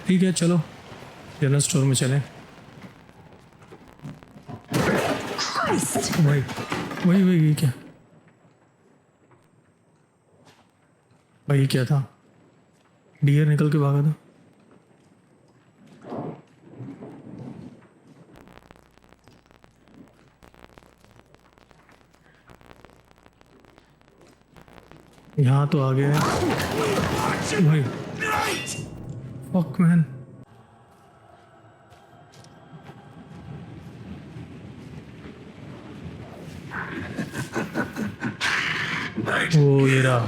ठीक है चलो जनरल स्टोर में चलें। वही वही वही क्या भाई क्या था? डियर निकल के भागा था। यहाँ तो आ गया है भाई। Fuck man. ओ ये रहा।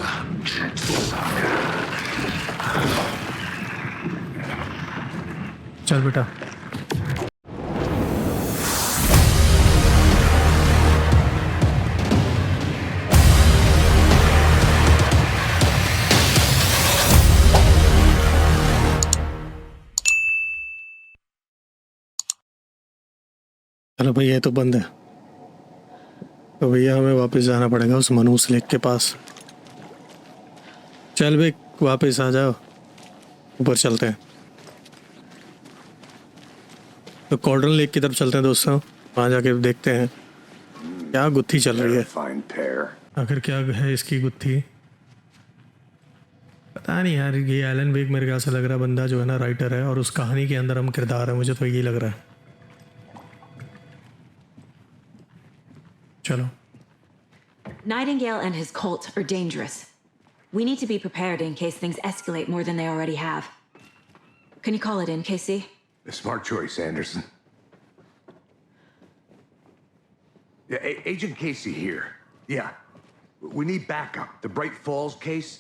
चल बेटा। चलो भैया ये तो बंद है, तो भैया हमें वापस जाना पड़ेगा उस मनूस लेक के पास। चल भाई वापस आ जाओ, ऊपर चलते हैं। तो कॉर्डन लेक की तरफ चलते हैं दोस्तों, वहाँ जाके देखते हैं क्या गुत्थी चल रही है। आखिर क्या है इसकी गुत्थी, पता नहीं यार। ये एलन वेग मेरे ख्याल से लग रहा है बंदा जो है ना राइटर है, और उस कहानी के अंदर हम किरदार है, मुझे तो यही लग रहा है। चलो। Nightingale and his cult are dangerous. We need to be prepared in case things escalate more than they already have. Can you call it in, Casey? A smart choice, Anderson. Yeah, Agent Casey here. Yeah. We need backup. The Bright Falls case.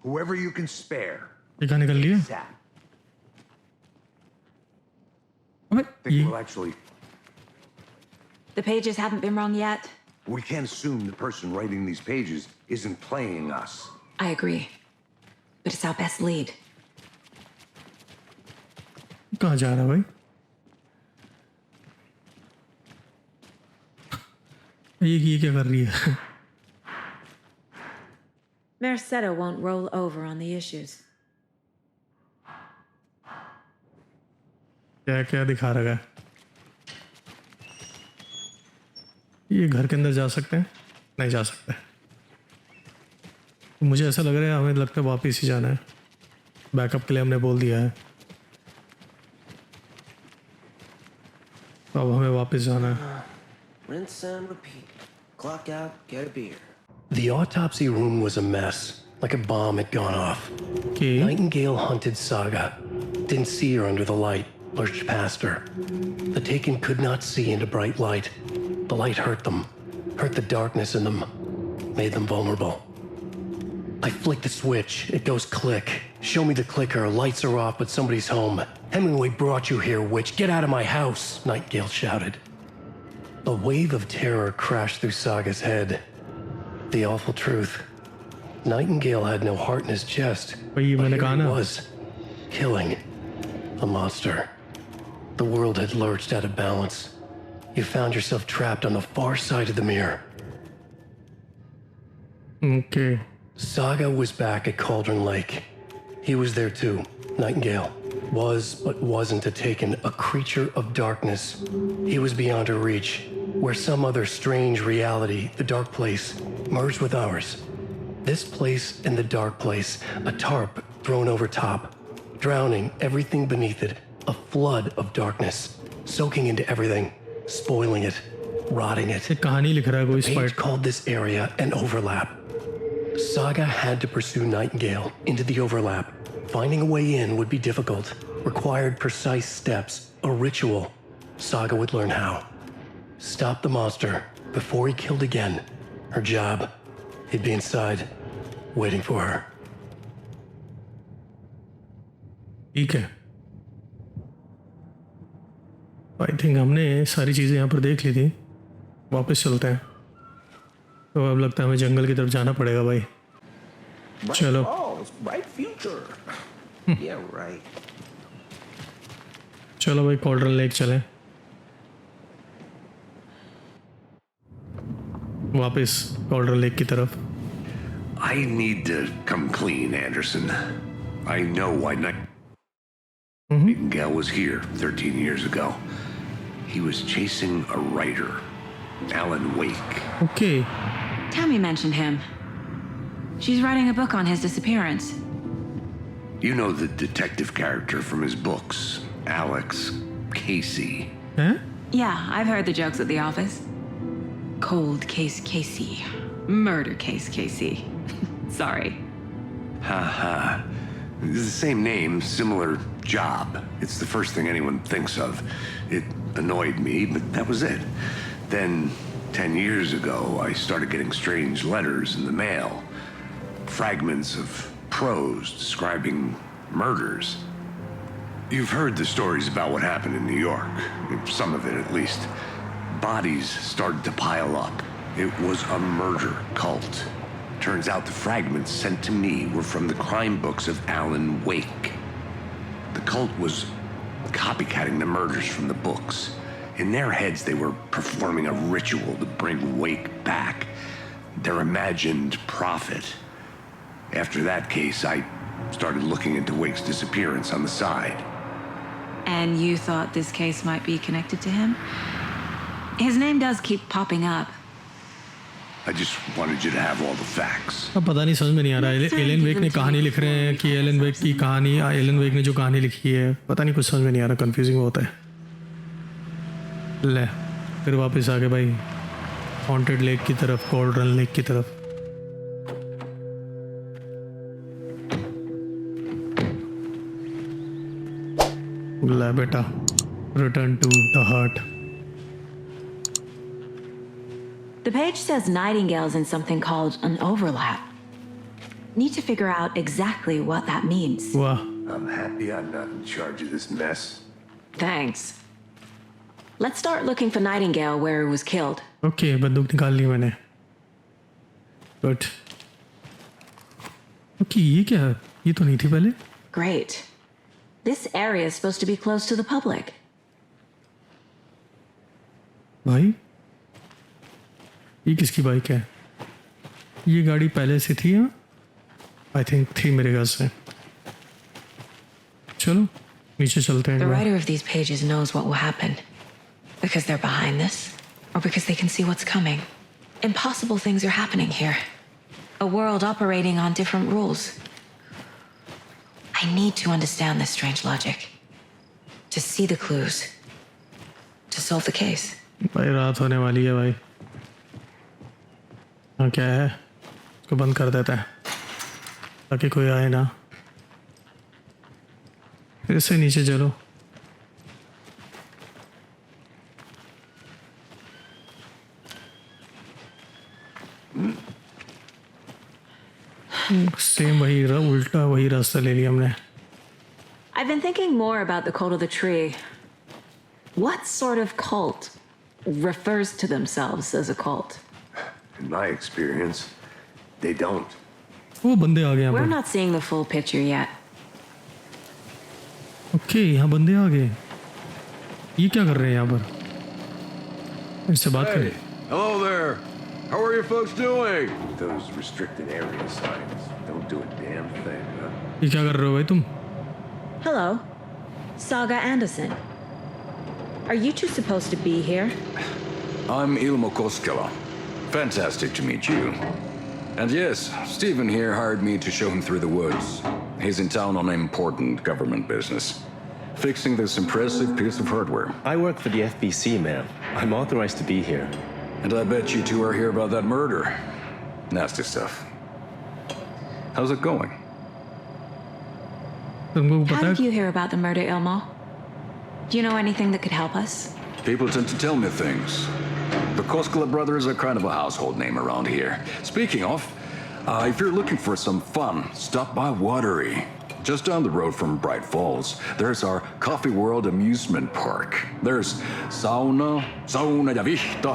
Whoever you can spare. ये कहाँ निकल लिया? I think we'll actually... The pages haven't been wrong yet. We can't assume the person writing these pages isn't playing us. I agree. But it's our best lead. कहाँ जा रहा भाई? ये क्या कर रही है? Mercedo won't roll over on the issues. क्या क्या दिखा रहा है? ये घर के अंदर जा सकते हैं? नहीं जा सकते। मुझे ऐसा लग रहा है हमें लगता है वापस ही जाना है, बैकअप के लिए हमने बोल दिया है, अब हमें वापस जाना है। Rinse and repeat. Clock out, get a beer. The autopsy room was a mess, like a bomb had gone off. Okay. Nightingale hunted Saga. Didn't see her under the light, lurched past her. The Taken could not see into bright light. The light hurt them, hurt the darkness in them, made them vulnerable. I flick the switch, it goes click. Show me the clicker, lights are off, but somebody's home. Hemingway brought you here, witch. Get out of my house, Nightingale shouted. A wave of terror crashed through Saga's head. The awful truth. Nightingale had no heart in his chest. But here he was, killing a monster. The world had lurched out of balance. You found yourself trapped on the far side of the mirror. Okay. Saga was back at Cauldron Lake. He was there too. Nightingale was, but wasn't a Taken, a creature of darkness. He was beyond her reach, where some other strange reality, the dark place, merged with ours. This place and the dark place, a tarp thrown over top, drowning everything beneath it, a flood of darkness, soaking into everything, spoiling it, rotting it. कहानी लिख रहा है कोई Page called this area an overlap. Saga had to pursue Nightingale into the overlap. Finding a way in would be difficult, required precise steps, a ritual. Saga would learn how. Stop the monster before he killed again. Her job. He'd be inside, waiting for her. ठीक है। I think हमने सारी चीज़ें यहाँ पर देख ली थी, वापस चलते हैं। तो अब लगता है हमें जंगल की तरफ जाना पड़ेगा भाई। चलो। चलो भाई कॉल्ड्रन लेक चलें, वापस कॉल्ड्रन लेक की तरफ। I need to come clean, Anderson. I know why Nightingale was here 13 years ago. He was chasing a writer, Alan Wake. Okay. Tammy mentioned him. She's writing a book on his disappearance. You know the detective character from his books, Alex Casey. Huh? Yeah, I've heard the jokes at the office. Cold case Casey. Murder case Casey. Sorry. Ha. It's the same name, similar job. It's the first thing anyone thinks of. It annoyed me, but that was it. Then, 10 years ago, I started getting strange letters in the mail. Fragments of prose describing murders. You've heard the stories about what happened in New York. Some of it, at least. Bodies started to pile up. It was a murder cult. Turns out the fragments sent to me were from the crime books of Alan Wake. The cult was copycatting the murders from the books. In their heads, they were performing a ritual to bring Wake back. Their imagined prophet. After that case, I started looking into Wake's disappearance on the side. And you thought this case might be connected to him? His name does keep popping up. I just wanted you to have all the facts. अब पता नहीं समझ में नहीं आ रहा है Elon वेक ने कहानी लिख रहे हैं कि एलन वेक की कहानी एलन वेक ने जो कहानी लिखी है पता नहीं कुछ समझ में नहीं आ रहा कंफ्यूजिंग होता है ले फिर वापस आ गए भाई हॉन्टेड लेक की तरफ गोल्डन लेक की तरफ ले बेटा return to the heart The page says Nightingale's in something called an overlap. Need to figure out exactly what that means. वाह I'm happy I'm not in charge of this mess. Thanks. Let's start looking for Nightingale where he was killed. Okay बंदूक निकाल ली मैंने but okay ये क्या है ये तो नहीं थी पहले Great. This area is supposed to be closed to the public. भाई ये किसकी बाइक है ये गाड़ी पहले से थी आई थिंक थी मेरे ख्याल से चलो नीचे चलते The हैं writer of these pages knows what will happen. Because they're behind this, or because they can see what's coming. Impossible things are happening here. A world operating on different rules. I need to understand this strange logic. To see the clues. To solve the case. भाई रात होने वाली है भाई हाँ क्या है इसको बंद कर देता है ताकि कोई आए ना फिर से नीचे चलो सेम वही उल्टा वही रास्ता ले लिया हमने I've been thinking more about the cult of the tree. What sort of cult refers to themselves as a cult? In my experience, they don't. वो बंदे आ गए यहाँ We're पर not seeing the full picture yet. Okay यहाँ बंदे आ गए ये क्या कर रहे हैं यहाँ पर इससे बात करें Hello there. How are you folks doing? Those restricted area signs don't do a damn thing, huh? ये क्या कर रहे हो भाई तुम Hello. Saga Anderson. Are you two supposed to be here? I'm Ilmo Koskela. Fantastic to meet you. And yes, Stephen here hired me to show him through the woods. He's in town on important government business. Fixing this impressive piece of hardware. I work for the FBC, ma'am. I'm authorized to be here. And I bet you two are here about that murder. Nasty stuff. How's it going? तुमको How पता did है you hear about the murder, Ilmo? Do you know anything that could help us? People tend to tell me things. The Koskela brothers are kind of a household name around here. Speaking of, if you're looking for some fun, stop by Watery. Just down the road from Bright Falls, there's our Coffee World amusement park. There's sauna ja vihta.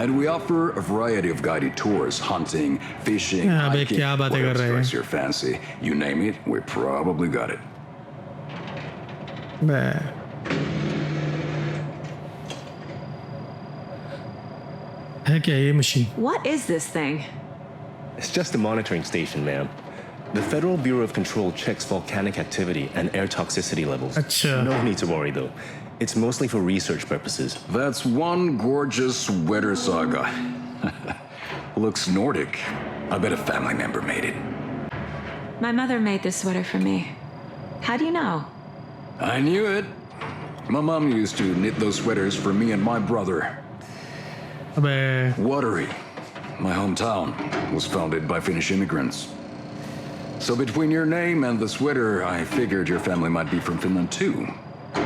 And we offer a variety of guided tours, hunting, fishing, Yeah, bhai, hiking, kya baatein whatever kar rahe hain? strikes your fancy. You name it, we probably got it. बे है क्या ये machine What is this thing? It's just a monitoring station, ma'am. The Federal Bureau of Control checks volcanic activity and air toxicity levels. अच्छा No need to worry though. It's mostly for research purposes. That's one gorgeous sweater, Saga. Looks Nordic. I bet a family member made it. My mother made this sweater for me. How do you know? I knew it. My mom used to knit those sweaters for me and my brother. अबे Watery, my hometown, was founded by Finnish immigrants. So between your name and the sweater, I figured your family might be from Finland too.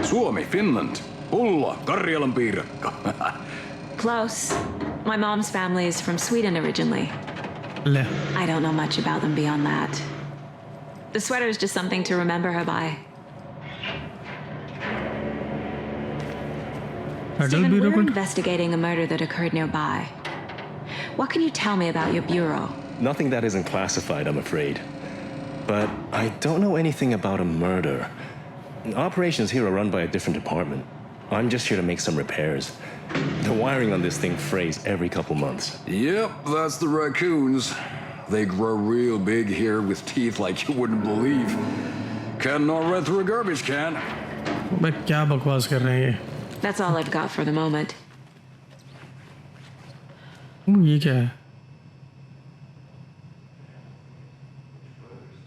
Suomi, Finland. Ulla, Karjalan piirakka. Close. My mom's family is from Sweden originally. ले I don't know much about them beyond that. The sweater is just something to remember her by. अडल Stephen, bureau we're को investigating a murder that occurred nearby. What can you tell me about your bureau? Nothing that isn't classified, I'm afraid. But I don't know anything about a murder. Operations here are run by a different department. I'm just here to make some repairs. The wiring on this thing frays every couple months. Yep, that's the raccoons. They grow real big here with teeth like you wouldn't believe. Can't not run through a garbage can. मैं क्या बकवास कर रहे हैं ये That's all I've got for the moment. ये क्या है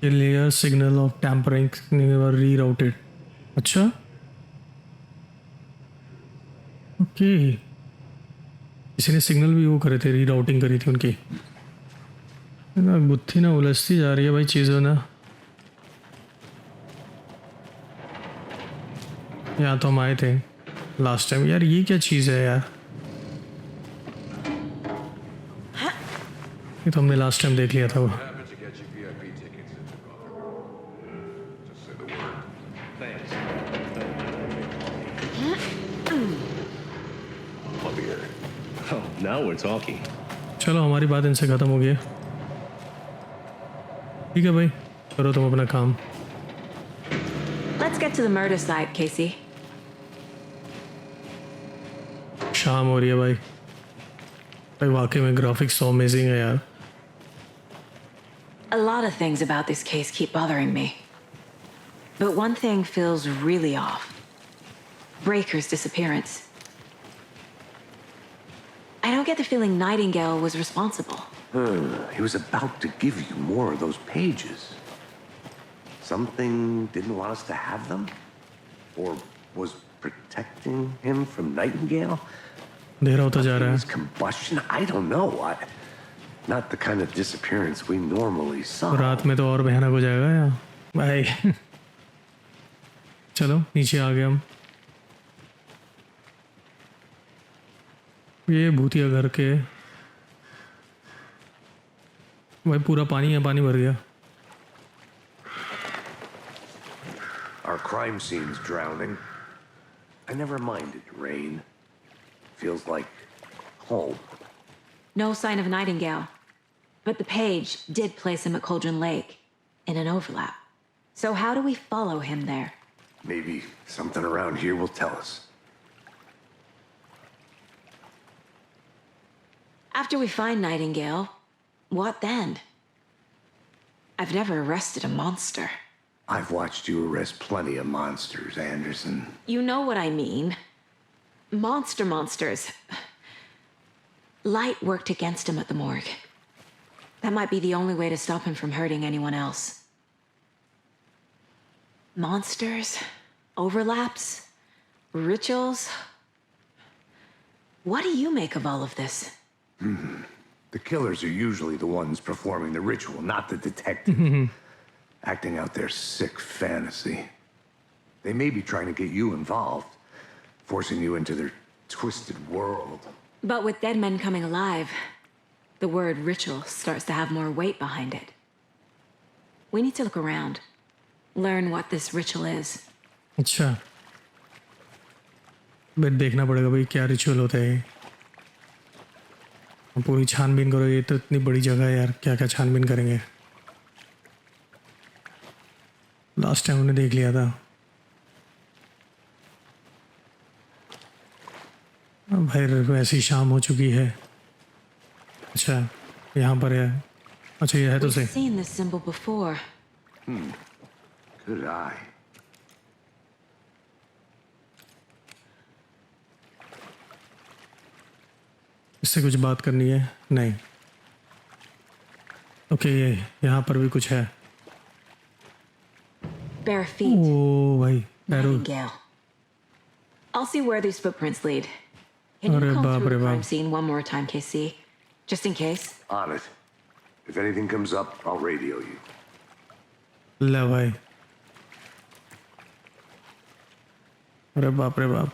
ये लेयर सिग्नल ऑफ टैम्परिंग रीराउटेड अच्छा ओके किसी ने सिग्नल भी वो करे थे रीराउटिंग करी थी उनकी ना बुद्धि ना उलझती जा रही है भाई चीज़ों ना यहाँ तो हम आए थे लास्ट टाइम यार ये क्या चीज़ है यार ये तो हमने लास्ट टाइम देख लिया था वो Happy to get you VIP tickets if you bother. Just say the word. Up here. Oh, now we're talking. चलो हमारी बात इनसे ख़त्म हो गई है ठीक है भाई करो तुम अपना काम Let's get to the murder site, Casey. शाम हो रही है भाई भाई वाकई में ग्राफिक्स तो अमेजिंग है यार A lot of things about this case keep bothering me. But one thing feels really off. Breaker's disappearance. I don't get the feeling Nightingale was responsible. He was about to give you more of those pages. Something didn't want us to have them? Or was protecting him from Nightingale? अंधेरा होता जा रहा है His combustion? I don't know. Not the kind of disappearance we normally saw. रात में तो और भयानक हो जाएगा यार भाई चलो नीचे आ गए हम ये भूतिया घर के भाई पूरा पानी है पानी भर गया Our crime scene's drowning. I never minded rain. Feels like home. No sign of Nightingale. But the page did place him at Cauldron Lake in an overlap. So how do we follow him there? Maybe something around here will tell us. After we find Nightingale, what then? I've never arrested a monster. I've watched you arrest plenty of monsters, Anderson. You know what I mean. Monsters. Light worked against him at the morgue. That might be the only way to stop him from hurting anyone else. Monsters, overlaps, rituals. What do you make of all of this? The killers are usually the ones performing the ritual, not the detective. Acting out their sick fantasy. They may be trying to get you involved, forcing you into their twisted world. But with dead men coming alive, the word ritual starts to have more weight behind it. We need to look around, learn what this ritual is. अच्छा but देखना पड़ेगा भाई क्या ritual होता है हम पूरी छानबीन करो ये तो इतनी बड़ी जगह है यार क्या क्या छानबीन करेंगे लास्ट टाइम उन्हें देख लिया था अब भाई वैसी शाम हो चुकी है अच्छा यहाँ पर है अच्छा ये है तो We've सही। seen this symbol before. Good eye. इससे कुछ बात करनी है? नहीं। ओके ये यहाँ पर भी कुछ है। Bare feet. ओ भाई पैरों। Nightingale. I'll see where these footprints lead. Can you अरे comb बाप through रे the crime बाप। scene one more time, KC? Just in case? On it. If anything comes up, I'll radio you. ले भाई। अरे बाप रे बाप,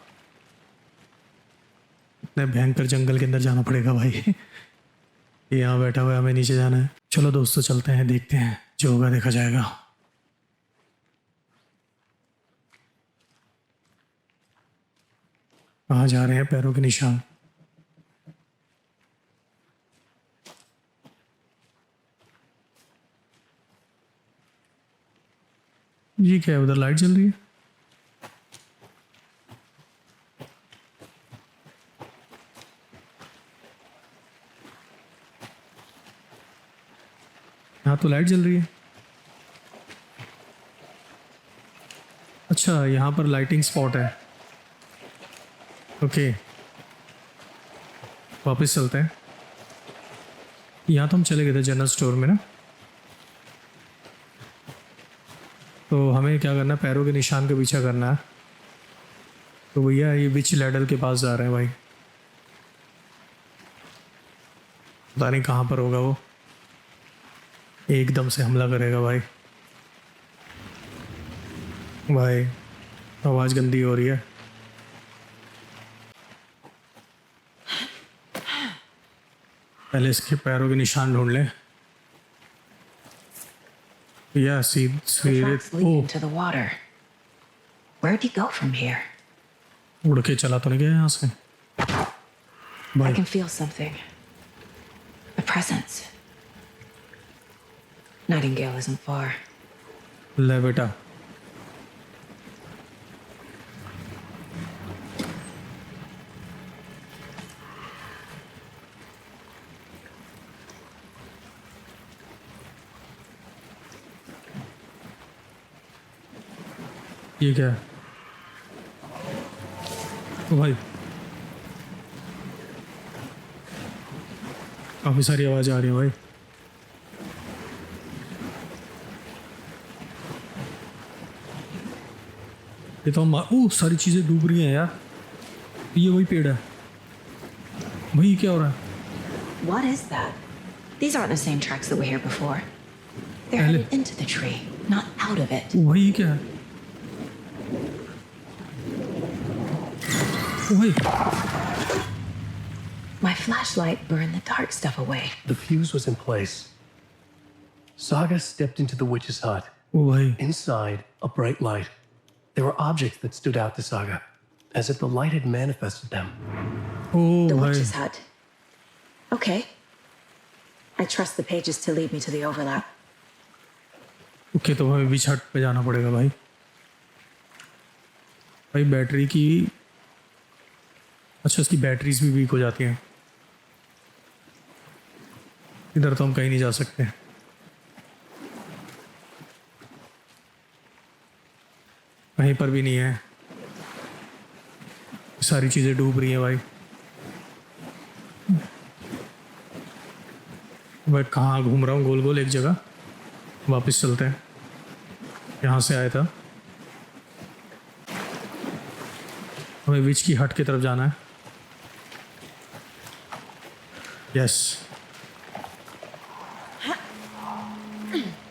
इतने भयंकर जंगल के अंदर जाना पड़ेगा भाई। ये यहाँ बैठा हुआ है, हमें नीचे जाना है। चलो दोस्तों चलते हैं, देखते हैं जो होगा देखा जाएगा। कहाँ जा रहे हैं? पैरों के निशान। ये क्या है? उधर लाइट जल रही है। यहाँ तो लाइट जल रही है। अच्छा यहाँ पर लाइटिंग स्पॉट है। ओके वापस चलते हैं। यहाँ तो हम चले गए थे जनरल स्टोर में ना, तो हमें क्या करना है? पैरों के निशान का पीछा करना है। तो भैया ये विच लैडल के पास जा रहे हैं भाई। पता नहीं कहाँ पर होगा वो, एकदम से हमला करेगा भाई। भाई आवाज़ गंदी हो रही है। पहले इसके पैरों के निशान ढूंढ लें। या The सीधे tracks lead into the water. Where'd he go from here? उड़ के चला तो नहीं गया यहाँ से I भाई? can feel something. A presence. Nightingale isn't far. ले बेटा। ये क्या है? ओ भाई काफी सारी आवाज आ रही है भाई। ये तो हम सारी चीजें डूब रही हैं यार। ये वही पेड़ है भाई, क्या हो रहा है? What is that? These aren't the same tracks that were here before. They're Pehले- headed into the tree, not out of it. वही क्या है? ओ भाई My flashlight burned the dark stuff away. The fuse was in place. Saga stepped into the witch's hut. ओ भाई Inside, a bright light. There were objects that stood out to Saga, as if the light had manifested them. O The भाई witch's hut. Okay. I trust the pages to lead me to the overlap. Okay, तो हमें बीच हट पे जाना पड़ेगा भाई। भाई battery की, अच्छा इसकी बैटरीज भी वीक हो जाती हैं। इधर तो हम कहीं नहीं जा सकते। कहीं पर भी नहीं है। सारी चीज़ें डूब रही हैं भाई। मैं कहाँ घूम रहा हूँ गोल गोल एक जगह। वापस चलते हैं, यहाँ से आया था। हमें विच की हट की तरफ जाना है। यस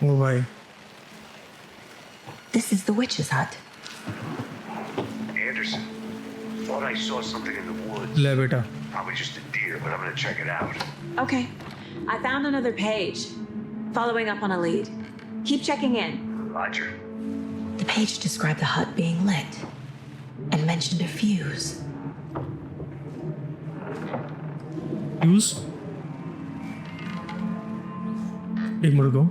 ओ भाई This is the witch's hut. Anderson, thought I saw something in the woods. ले बेटा। Probably just a deer, but I'm gonna check it out. Okay. I found another page. Following up on a lead. Keep checking in. Roger. The page described the hut being lit and mentioned a fuse. Use एक minute को,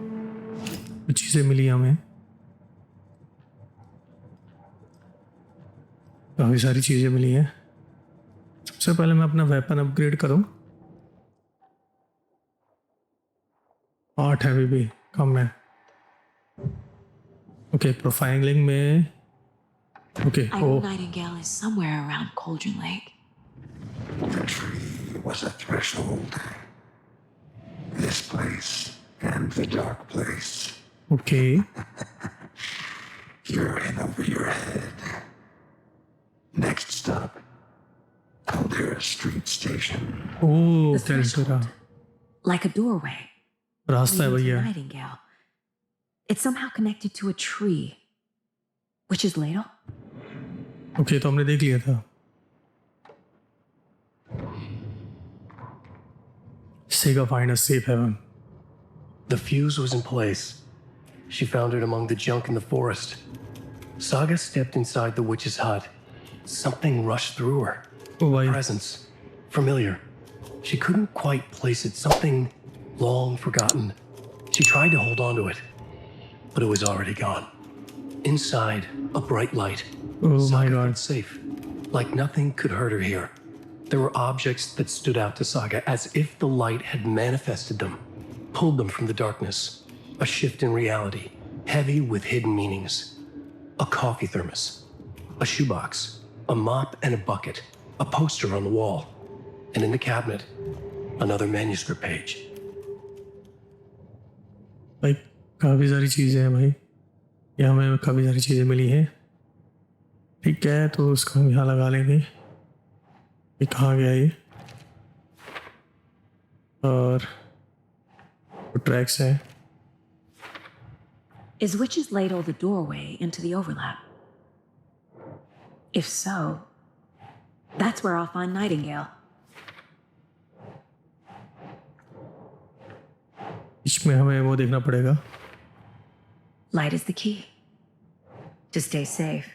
कुछ चीज़ें मिली हमें, काफ़ी सारी चीज़ें मिली हैं। सबसे पहले मैं अपना वेपन अपग्रेड करूं। 8 8 है अभी भी, कम है। ओके प्रोफाइलिंग में okay I oh know Nightingale is somewhere around Cauldron Lake. The tree was a threshold. This place and the dark place. Okay You're in over your head. Next stop, Caldera Street Station. Oh The Caldera threshold. Like a doorway. रास्ता है leading to भैया। Nightingale. It's somehow connected to a tree. Which is ladle? Okay तो हमने देख लिया था। Sega find a safe haven. The fuse was in place. She found it among the junk in the forest. Saga stepped inside the witch's hut. Something rushed through her. ओ भाई Presence. Familiar. She couldn't quite place it. Something long forgotten. She tried to hold on to it, but it was already gone. Inside, a bright light. Oh my Saga God. felt safe. Like nothing could hurt her here. There were objects that stood out to Saga as if the light had manifested them, pulled them from the darkness. A shift in reality, heavy with hidden meanings. A coffee thermos, a shoebox, a mop and a bucket, a poster on the wall, and in the cabinet, another manuscript page. भाई काफ़ी सारी चीज़ें हैं भाई, यहाँ हमें काफ़ी सारी चीज़ें मिली हैं। ठीक है तो उसको हम यहाँ लगा लेंगे। ये कहाँ गया ये? और ट्रैक्स है। Is Witch's Ladle the doorway into the overlap? If so, that's where I'll find Nightingale. इसमें हमें वो देखना पड़ेगा। Light is the key. To stay safe.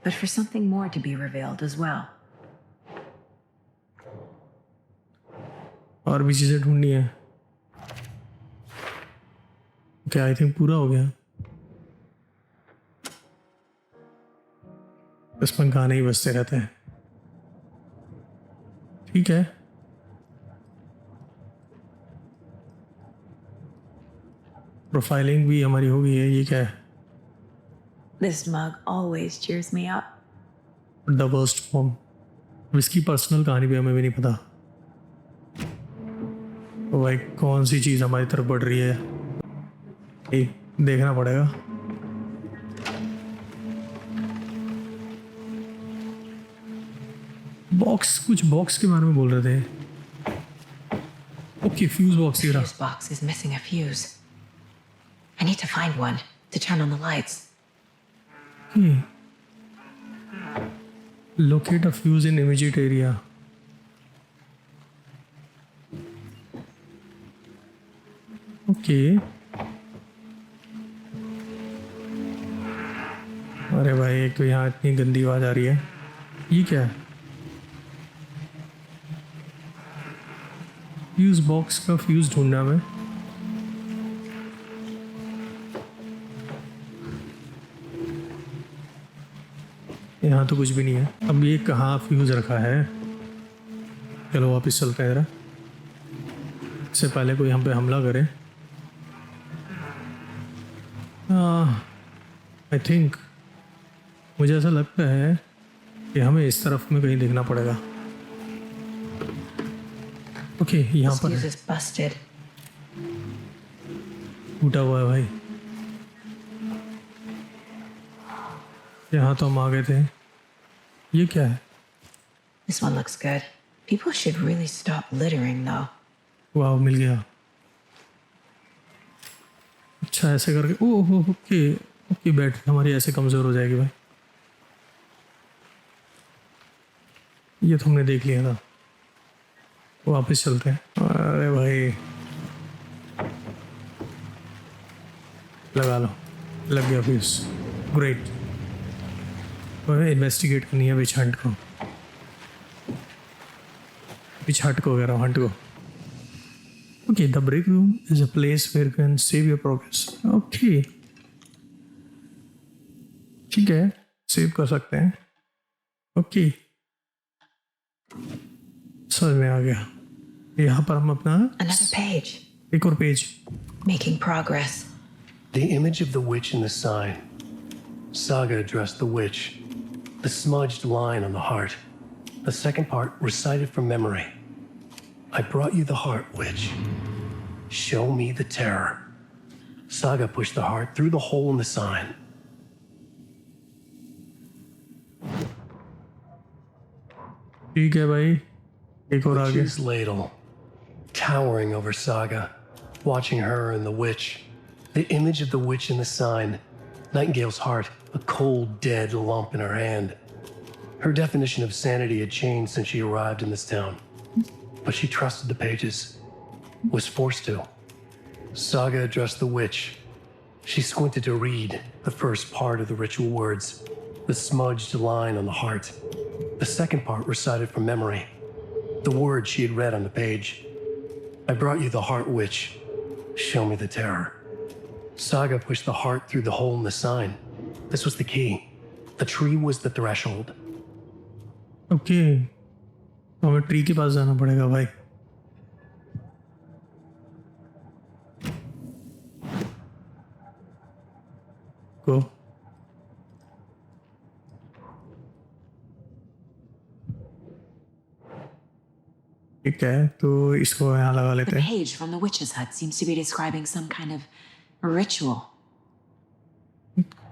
But for something more to be revealed as well. और भी चीज़ें ढूंढनी है। ओके आई थिंक पूरा हो गया। इसमें गाने ही बजते रहते हैं। ठीक है प्रोफाइलिंग भी हमारी हो गई है। ये क्या है? This mug always cheers me up. The worst form. इसकी पर्सनल कहानी भी हमें भी नहीं पता। तो भाई कौन सी चीज़ हमारी तरफ बढ़ रही है ये देखना पड़ेगा। बॉक्स, कुछ बॉक्स के बारे में बोल रहे थे। ओके फ्यूज बॉक्स ये रहा। Fuse box is missing a fuse. I need to find one to turn on the lights. Locate a fuse in immediate area. Okay अरे भाई एक तो यहाँ इतनी गंदी आवाज़ आ रही है। ये क्या है? फ्यूज बॉक्स का फ्यूज ढूंढना हमें। यहाँ तो कुछ भी नहीं है। अब ये कहाँ फ्यूज रखा है? चलो वापस चलते हैं जरा, इससे पहले कोई हम पे हमला करे। आई थिंक मुझे ऐसा लगता है कि हमें इस तरफ में कहीं देखना पड़ेगा। ओके यहाँ This पर fuse है। is busted. टूटा हुआ है भाई। यहाँ तो हम आ गए थे। ये क्या है? This one looks good. People should really stop littering though. वाह मिल गया। अच्छा ऐसे करके ओह ओके ओके बैटरी हमारी ऐसे कमज़ोर हो जाएगी भाई। ये तो हमने देख लिया था। वापस चलते हैं। अरे भाई लगा लो, लग गया फ्यूज। ग्रेट। हमें इन्वेस्टिगेट करनी है विच हंट को, विच हट को कह रहा हूँ, हंट को। Okay, the break room is a place where you can save your progress. Okay. ठीक है, सेव कर सकते हैं। ओके समझ में आ गया। यहाँ पर हम अपना Another page. एक और page. Making progress. The image of the witch in the sign. Saga addressed the witch. The smudged line on the heart. The second part recited from memory. I brought you the heart, witch. Show me the terror. Saga pushed the heart through the hole in the sign. ठीक है भाई, एक और आगे. Witch's ladle, towering over Saga, watching her and the witch. The image of the witch in the sign. Nightingale's heart, a cold, dead lump in her hand. Her definition of sanity had changed since she arrived in this town. But she trusted the pages. Was forced to. Saga addressed the witch. She squinted to read the first part of the ritual words, the smudged line on the heart. The second part recited from memory, the words she had read on the page. I brought you the heart, witch. Show me the terror. Saga pushed the heart through the hole in the sign. This was the key. The tree was the threshold. Okay, तो हमें tree के पास जाना पड़ेगा भाई. को ठीक है, तो इसको यहाँ लगा लेते The हैं. page from the witch's hut seems to be describing some kind of ritual.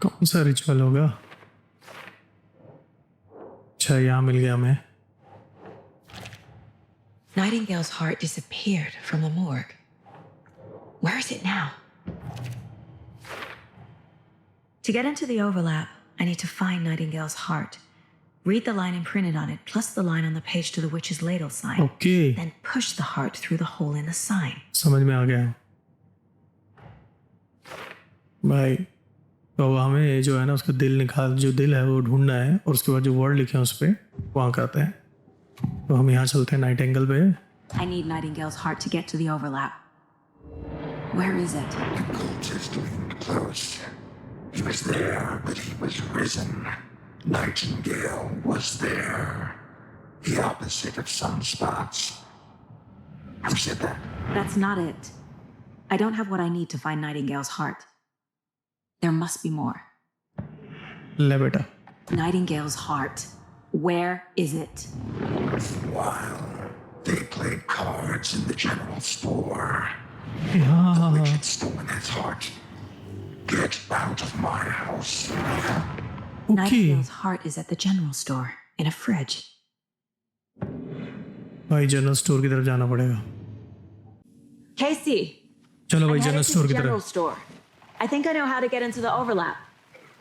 कौन सा रिचुअल होगा? अच्छा, यहाँ मिल गया हमें. Nightingale's heart disappeared from the morgue. Where is it now? To get into the overlap, I need to find Nightingale's heart. Read the line imprinted on it, plus the line on the page to the witch's ladle sign. Okay, Then push the heart through the hole in the sign. समझ में आ गया भाई. तो अब हमें जो है ना उसका दिल निकाल, जो दिल है वो ढूंढना है, और उसके बाद जो वर्ड लिखे हैं उस पर वहाँ करते हैं. तो हम यहाँ चलते हैं नाइटिंगेल पे. I need Nightingale's heart to get to the overlap. Where is it? The cultist leaned close. He was there, but he was risen. Nightingale was there. The opposite of sunspots. Who said that? That's not it. I don't have what I need to find Nightingale's heart. There must be more. ले बेटा. Nightingale's heart. Where is it? While they played cards in the general store, यहाँ which had stolen his heart. Get out of my house. Okay. Nightingale's heart is at the general store, in a fridge. भाई general store की तरफ जाना पड़ेगा. Casey, चलो भाई I'm general headed to store the की general तरफ. store. I think I know how to get into the overlap.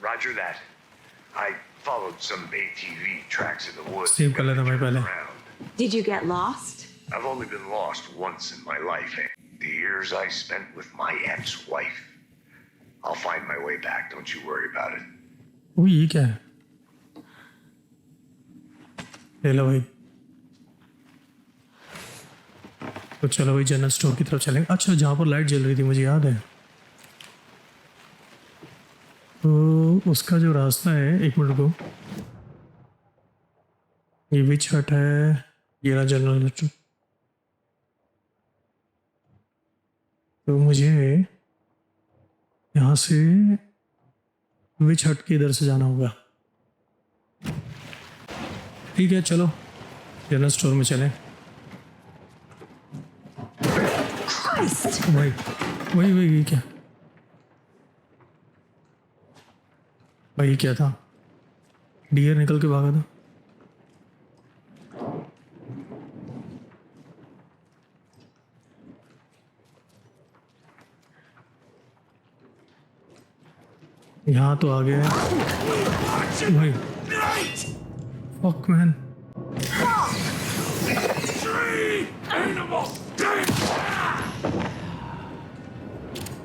Roger that. I followed some ATV tracks in the woods. Save कर लेता भाई पहले. Around. Did you get lost? I've only been lost once in my life. The years I spent with my ex-wife. I'll find my way back. Don't you worry about it. वो ये क्या है? ले लो भाई. तो चलो भाई जनरल स्टोर की तरफ चलेंगे. अच्छा, जहाँ पर लाइट जल रही थी मुझे याद है. तो उसका जो रास्ता है, एक मिनट को, ये विच हट है, ये रहा जनरल स्टोर. तो मुझे यहाँ से विच हट के इधर से जाना होगा. ठीक है, चलो जनरल स्टोर में चलें. वही वही वही क्या भाई, ये क्या था? डियर निकल के भागा था. यहाँ तो आ गया है भाई. Fuck man.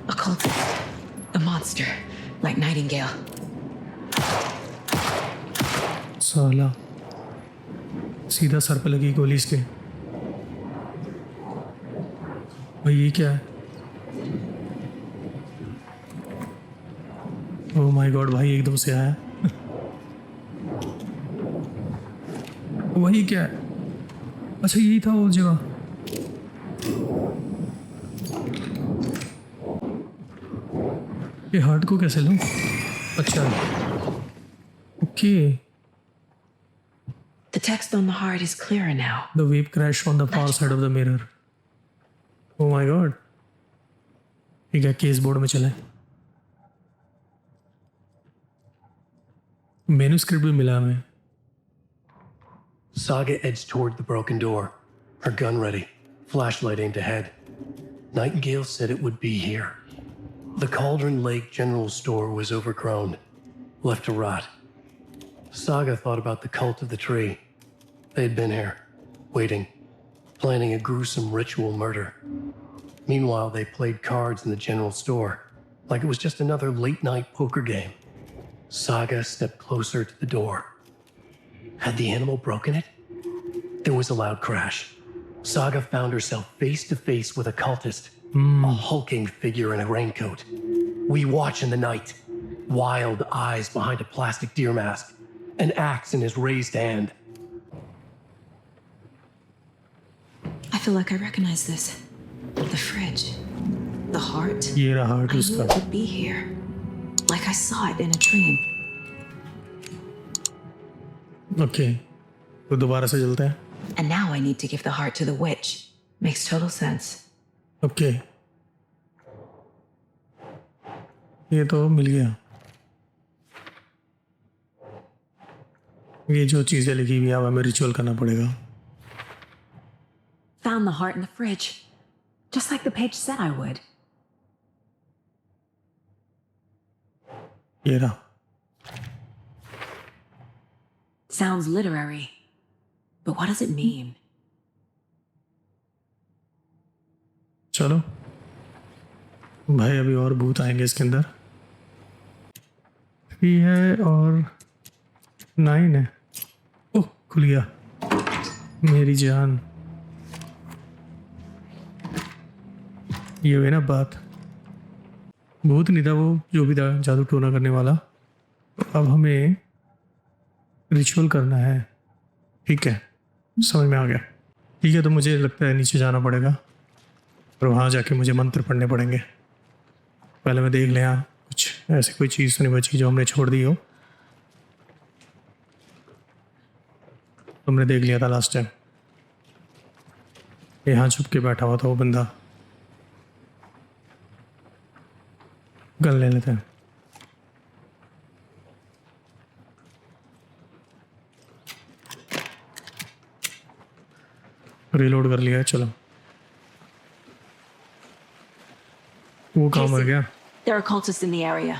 A cultist. A monster. Like Nightingale. साला सीधा सर पे लगी गोली इसके. भाई ये क्या है? ओह माय गॉड भाई, एकदम से आया. वही क्या है? अच्छा, यही था वो जगह. ये हार्ट को कैसे लूँ? अच्छा, okay. The text on the heart is clearer now. The wave crashed on the far side of the mirror. Oh my god. ठीक है, केस बोर्ड में चले। मैन्युस्क्रिप्ट भी मिला हमें। Saga edged toward the broken door, her gun ready, flashlight aimed ahead. Nightingale said it would be here. The Cauldron Lake General Store was overgrown, left to rot. Saga thought about the cult of the tree. They had been here, waiting, planning a gruesome ritual murder. Meanwhile, they played cards in the general store, like it was just another late-night poker game. Saga stepped closer to the door. Had the animal broken it? There was a loud crash. Saga found herself face to face with a cultist, a hulking figure in a raincoat. We watch in the night, wild eyes behind a plastic deer mask, an axe in his raised hand. I feel like I recognize this. The fridge. The heart. ये रहा heart I knew उसका। it would be here. Like I saw it in a dream. Okay, तो दोबारा से चलते हैं। And now I need to give the heart to the witch. Makes total sense. Okay, ये तो मिल गया। ये जो चीजें लिखी हुई है अब हमें रिचुअल करना पड़ेगा। Found the heart in the fridge. Just like the page said I would. ये रहा। Sounds literary. But what does it mean? चलो भाई, अभी और भूत आएंगे इसके अंदर। 3 है और 9 है। ओह, खुल गया मेरी जान। ये हुई ना बात, भूत नहीं था वो, जो भी था जादू टोना करने वाला। अब हमें रिचुअल करना है, ठीक है, समझ में आ गया। ठीक है, तो मुझे लगता है नीचे जाना पड़ेगा और वहाँ जाके मुझे मंत्र पढ़ने पड़ेंगे। पहले मैं देख लिया कुछ ऐसी कोई चीज़ तो नहीं बची जो हमने छोड़ दी हो। हमने देख लिया था लास्ट टाइम, यहाँ छुप के बैठा हुआ था वो बंदा। गन ले लेते हैं। रिलोड कर लिया है, चलो। वो कहाँ मर गया? There are cultists in the area.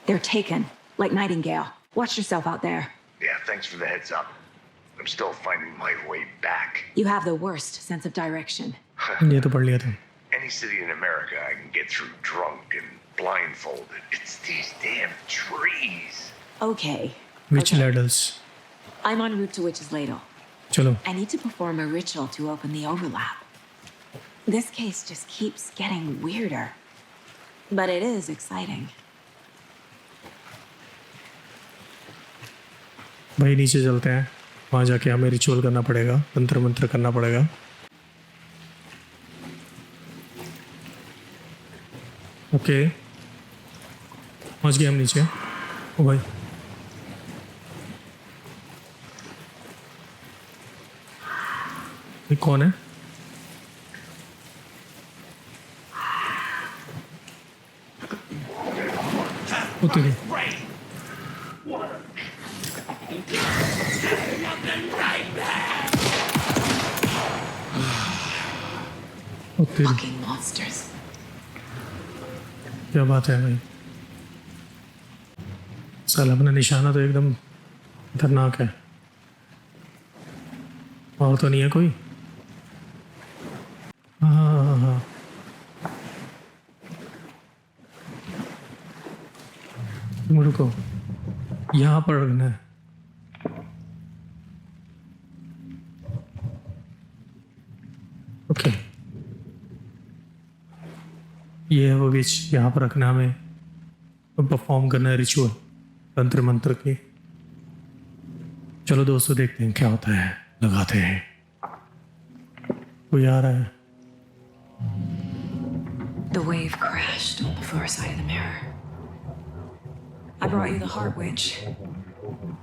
They're taken, like Nightingale. Watch yourself out there. Yeah, thanks for the heads up. I'm still finding my way back. You have the worst sense of direction. ये तो पढ़ लिया था। Any city in America I can get through drunk and blindfolded. It's these damn trees. Okay. Witch ladles. I'm en route to Witch's Ladle. चलो। I need to perform a ritual to open the overlap. This case just keeps getting weirder. But it is exciting. भाई नीचे चलते हैं, वहाँ जाके हमें ritual करना पड़ेगा, तंत्र मंत्र करना पड़ेगा। ओके, पहुँच गए हम नीचे। ओ भाई, ये कौन है? ओ तेरी, ओ तेरी, Fucking monsters. क्या बात है भाई? साला अपना निशाना तो एकदम खतरनाक है। और तो नहीं है कोई? हाँ हाँ हाँ हाँ, तुम रुको, यहाँ पर रखना है। ओके, ये है वो विच, यहाँ पर रखना हमें, परफॉर्म करना है रिचुअल तंत्र मंत्र की। चलो दोस्तों, देखते हैं क्या होता है, लगाते हैं। कोई आ रहा है। The wave crashed on the far side of the mirror. I brought you the heart witch.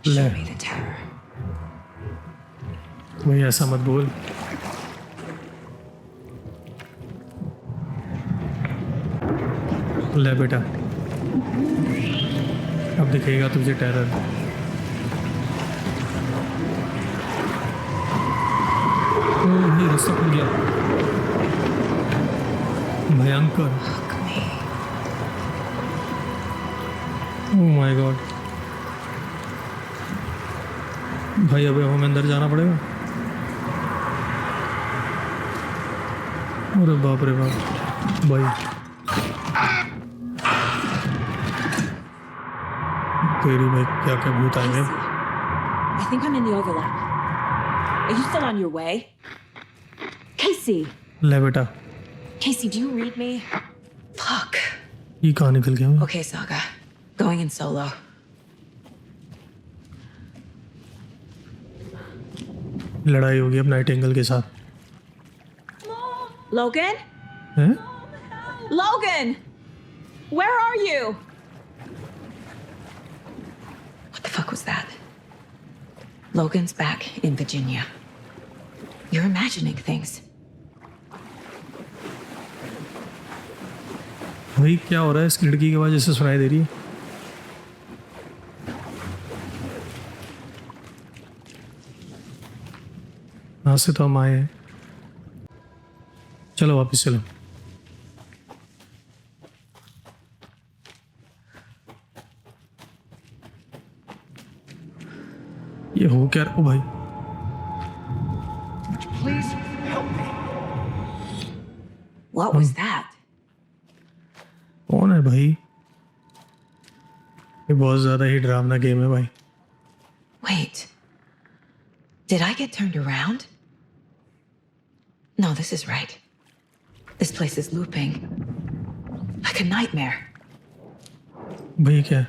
ले Show me the terror. भाई ऐसा मत बोल। ले बेटा, अब दिखेगा तुझे टेरर। ओह भाई रास्ता खुल गया, भयंकर। Look me. Oh my God, भाई अबे हमें अंदर जाना पड़ेगा। अरे बाप रे बाप भाई, तेरी भाई क्या क्या भूत आएंगे। I think I'm in the overlap. Are you still on your way? Casey! ले बेटा, Casey, do you read me? Fuck. ये कहाँ निकल गया मैं? Okay, Saga. Going in solo. लड़ाई होगी अब नाइटिंगेल के साथ। Logan? हैं? Logan! Where are you? What the fuck was that? Logan's back in Virginia. You're imagining things. भाई क्या हो रहा है? इस खिड़की की आवाज़ जैसे सुनाई दे रही है। यहाँ से तो हम आए हैं, चलो वापस चलो। ये हो क्या? ओ भाई, Please help me. What was that? कौन है भाई? ये बहुत ज़्यादा ही डरावना गेम है भाई। Wait. Did I get turned around? No, this is right. This place is looping. Like a nightmare. भाई ये क्या है?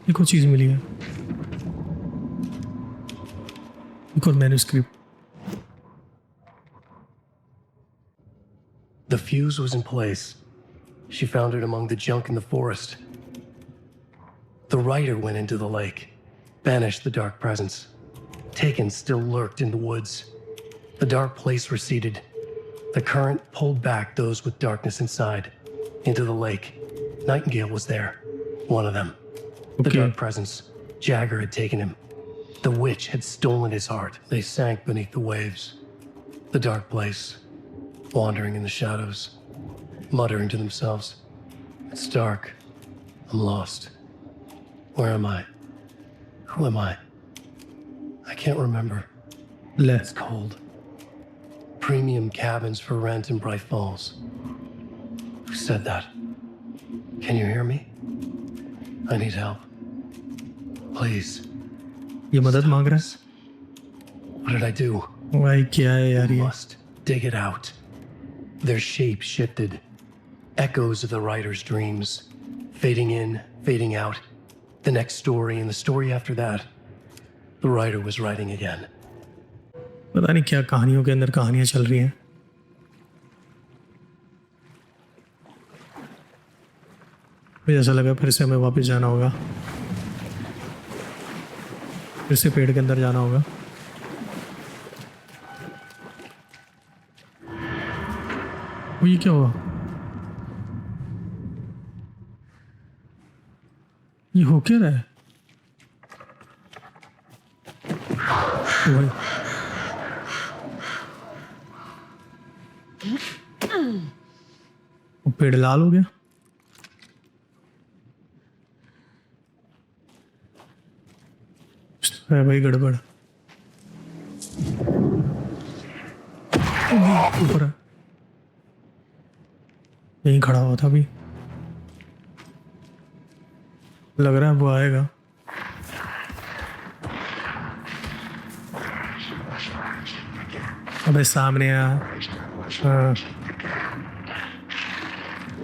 ये कोई चीज़ मिली है, एक और manuscript. The fuse was in place. She found it among the junk in the forest. The rider went into the lake, banished the dark presence. Taken still lurked in the woods. The dark place receded. The current pulled back those with darkness inside into the lake. Nightingale was there, one of them. The Okay. dark presence. Jagger had taken him. The witch had stolen his heart. They sank beneath the waves. The dark place, wandering in the shadows, muttering to themselves. It's dark. I'm lost. Where am I? Who am I? I can't remember. ले It's cold. Premium cabins for rent in Bright Falls. Who said that? Can you hear me? I need help. Please. ये मदद मांग रहा What did I do? है भाई। क्या है यार ये? Must dig it out. Their shape shifted. Echoes of the writer's dreams. Fading in, fading out. The next story and the story after that. The writer was writing again. पता नहीं क्या कहानियों के अंदर कहानियां चल रही हैं। मुझे ऐसा लगा फिर से हमें वापस जाना होगा, फिर से पेड़ के अंदर जाना होगा। वो ये क्या हुआ? ये हो क्या रहा है? ओ भाई, वो पेड़ लाल हो गया। है भाई गड़बड़। ओ भाई ऊपर है, यहीं खड़ा हुआ था अभी। लग रहा है वो आएगा। अबे सामने आ। हाँ,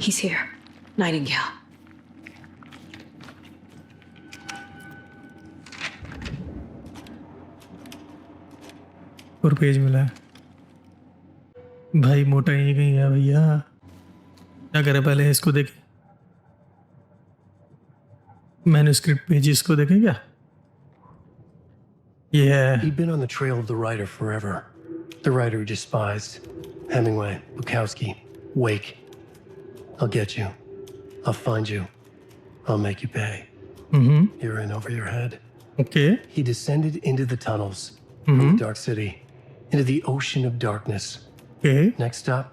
He's here. Nightingale. और पेज मिला है। भाई मोटा ही कहीं है भैया। क्या करे, पहले इसको देखे, मैन्युस्क्रिप्ट पेज इसको देखें क्या? ये है He'd been on the trail of the writer forever. The writer he despised. Hemingway, Bukowski, Wake. I'll get you. I'll find you. I'll make you pay. You're in over your head. Okay. He descended into the tunnels from the Dark City, into the ocean of darkness. Okay. Next stop,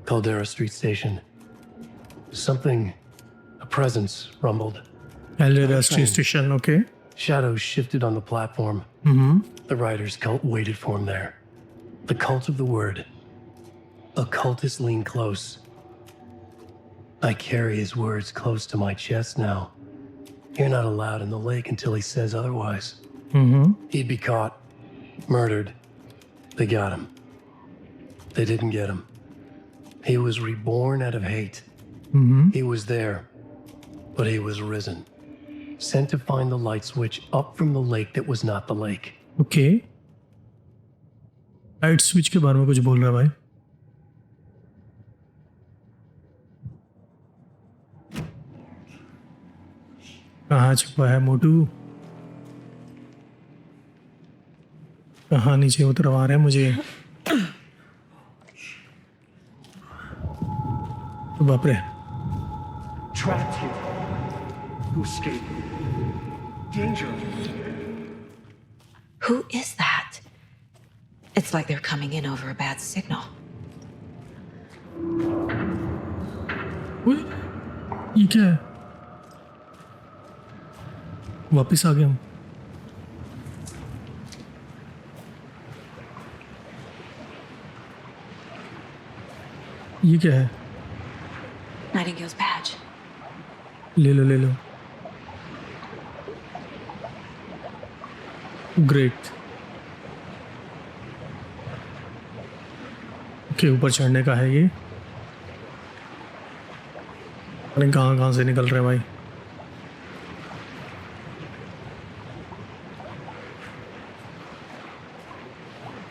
Caldera Street Station. Something, a presence rumbled. एलरेडा station. Okay. Shadows shifted on the platform. The writer's cult waited for him there. The cult of the word. Occultists lean close. I carry his words close to my chest now. You're not allowed in the lake until he says otherwise. He'd be caught, murdered. They got him. They didn't get him. He was reborn out of hate. He was there, but he was risen. Sent to find the light switch up from the lake that was not the lake. Okay. Light switch के बारे में कुछ बोल रहा है भाई। कहाँ छुपा है मोटू? कहाँ नीचे उतरवा रहे हैं मुझे? बाप रे। Trapped here. To escape. Danger. Who is that? It's like they're coming in over a bad signal. ओए, ये क्या है? वापिस आ गए हम। ये क्या है? Nightingale's badge. ले लो ले लो। ग्रेट। ओके, ऊपर चढ़ने का है ये। अरे कहाँ कहाँ से निकल रहे हैं भाई?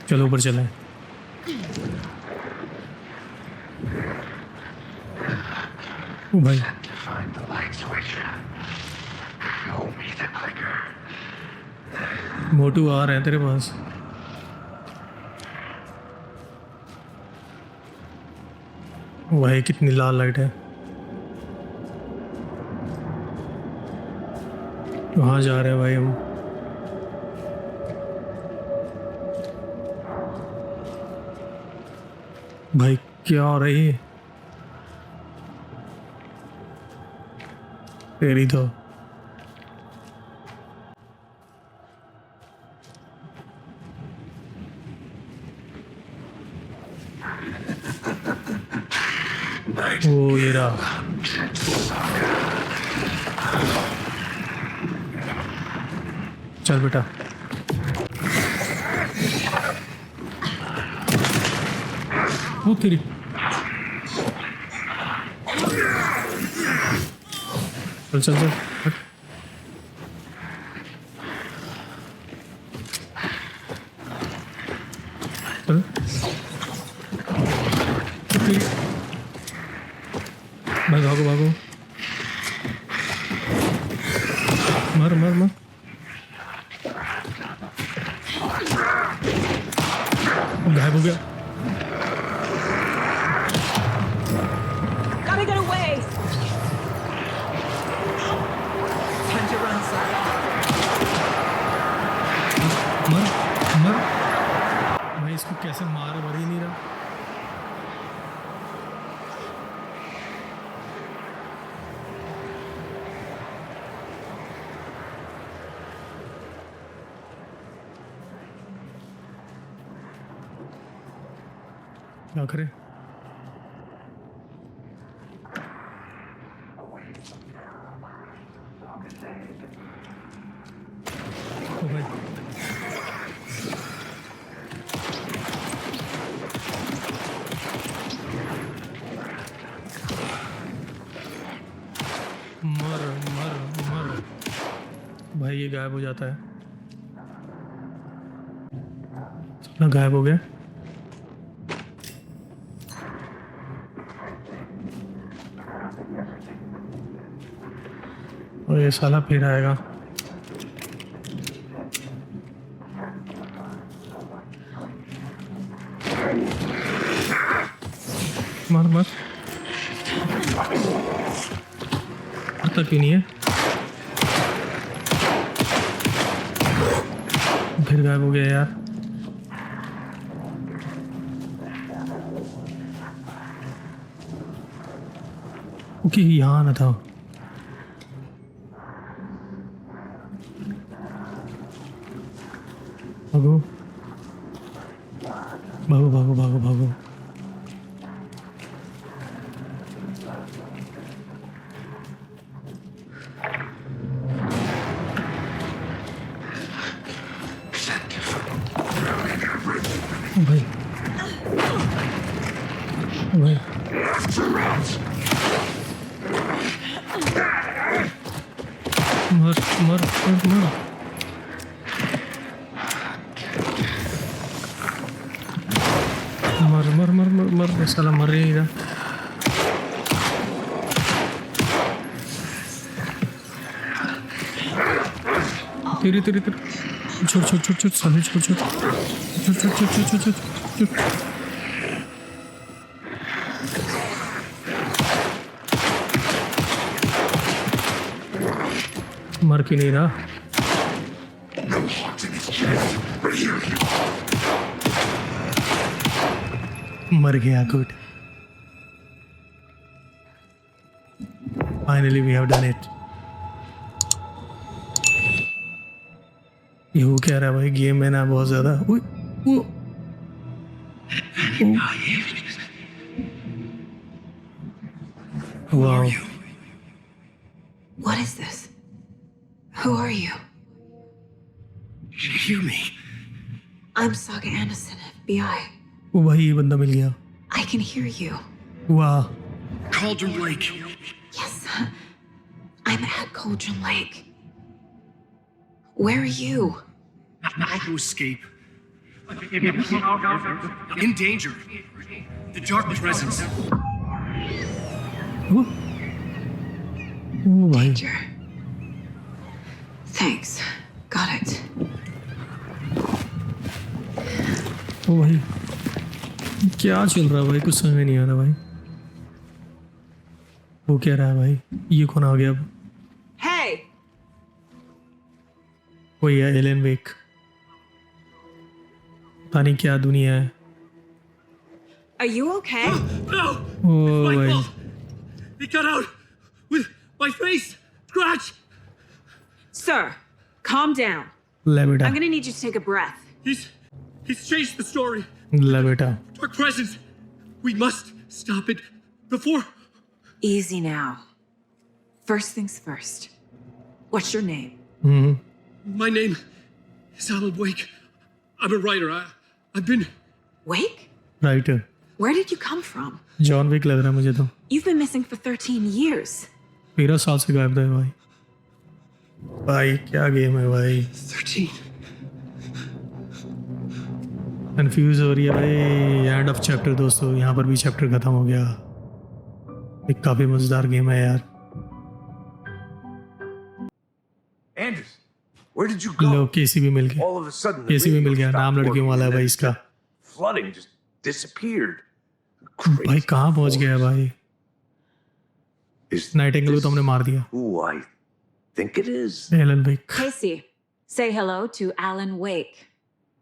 चलो ऊपर चलें। ओ भाई, To find the light switch. Show me the clicker. मोटू आ रहे हैं तेरे पास। भाई कितनी लाल लाइट है। कहाँ जा रहे हैं भाई हम? भाई क्या हो रही है? तेरी तो ओ ये रहा। चल बेटा। वो तेरी चल चल चल हट। चल तेरी भाई, भागो भागो, मर मर मर। गायब हो गया। Gotta get away! Time to run, Saga. मर मर भाई, इसको कैसे मार ही नहीं रहा। क्या करे? ओ भाई, मर मर मर भाई, ये गायब हो जाता है। साला गायब हो गया। और ये साला फिर आएगा। मार मार, मरता क्यों नहीं है? फिर गायब हो गया यार। ओके, यहाँ आना था। भागो भागो भागो भागो भागो। ओ भाई, ओ भाई, मर मर मर मर। मर मर मर मर मर, साला मर ही नहीं रहा। तेरी तेरी तेरी, छोड़ छोड़ छोड़ छोड़ साले, छोड़ छोड़ छोड़ छोड़ छोड़ छोड़ छोड़ छोड़ छोड़। मर क्यों नहीं रहा? मर गया, good. Finally we have done it. ये हो क्या रहा है भाई? गेम है ना बहुत ज्यादा। Wow, What is this? Who are you? Did you hear me? I'm Saga Anderson, FBI. वो भाई ये बंदा मिल गया। I can hear you. वाह, Cauldron Lake. Yes, I'm at Cauldron Lake. Where are you? I'm about to escape. In danger. The dark presence. ओ भाई, Danger. Thanks. Got it. ओ भाई, क्या चल रहा है भाई? कुछ समझ में नहीं आ रहा भाई। वो क्या रहा है भाई? ये कौन आ गया अब? Hey! वही है एलन वेक। पता नहीं क्या दुनिया है। Are you okay? No! O My भाई, fault! It got out with my face scratch! Sir, calm down. ले बेटा, I'm gonna need you to take a breath. He's changed the story. ले बेटा। Dark presence. We must stop it before. Easy now. First things first. What's your name? My name is Alan Wake. I'm a writer. I've been. Wake? Writer Where did you come from? John Wick लग रहा है मुझे तो। You've been missing for 13 years. 13 साल से गायब था भाई। भाई क्या गेम है भाई? 13. कंफ्यूज हो रही है भाई। एंड ऑफ चैप्टर दोस्तों, यहाँ पर भी चैप्टर खत्म हो गया। एक काफी मजेदार गेम है यार। Anders, where did you go? लो केसी भी मिल गया। All of a sudden, the केसी भी मिल radio गया। stopped नाम लड़कियों working वाला है and भाई then इसका। Flooding just disappeared. भाई कहाँ पहुंच गया है भाई? Is नाइटिंगेल को this तो हमने मार दिया। who I think it is? Alan Wake. Casey, say hello to Alan Wake.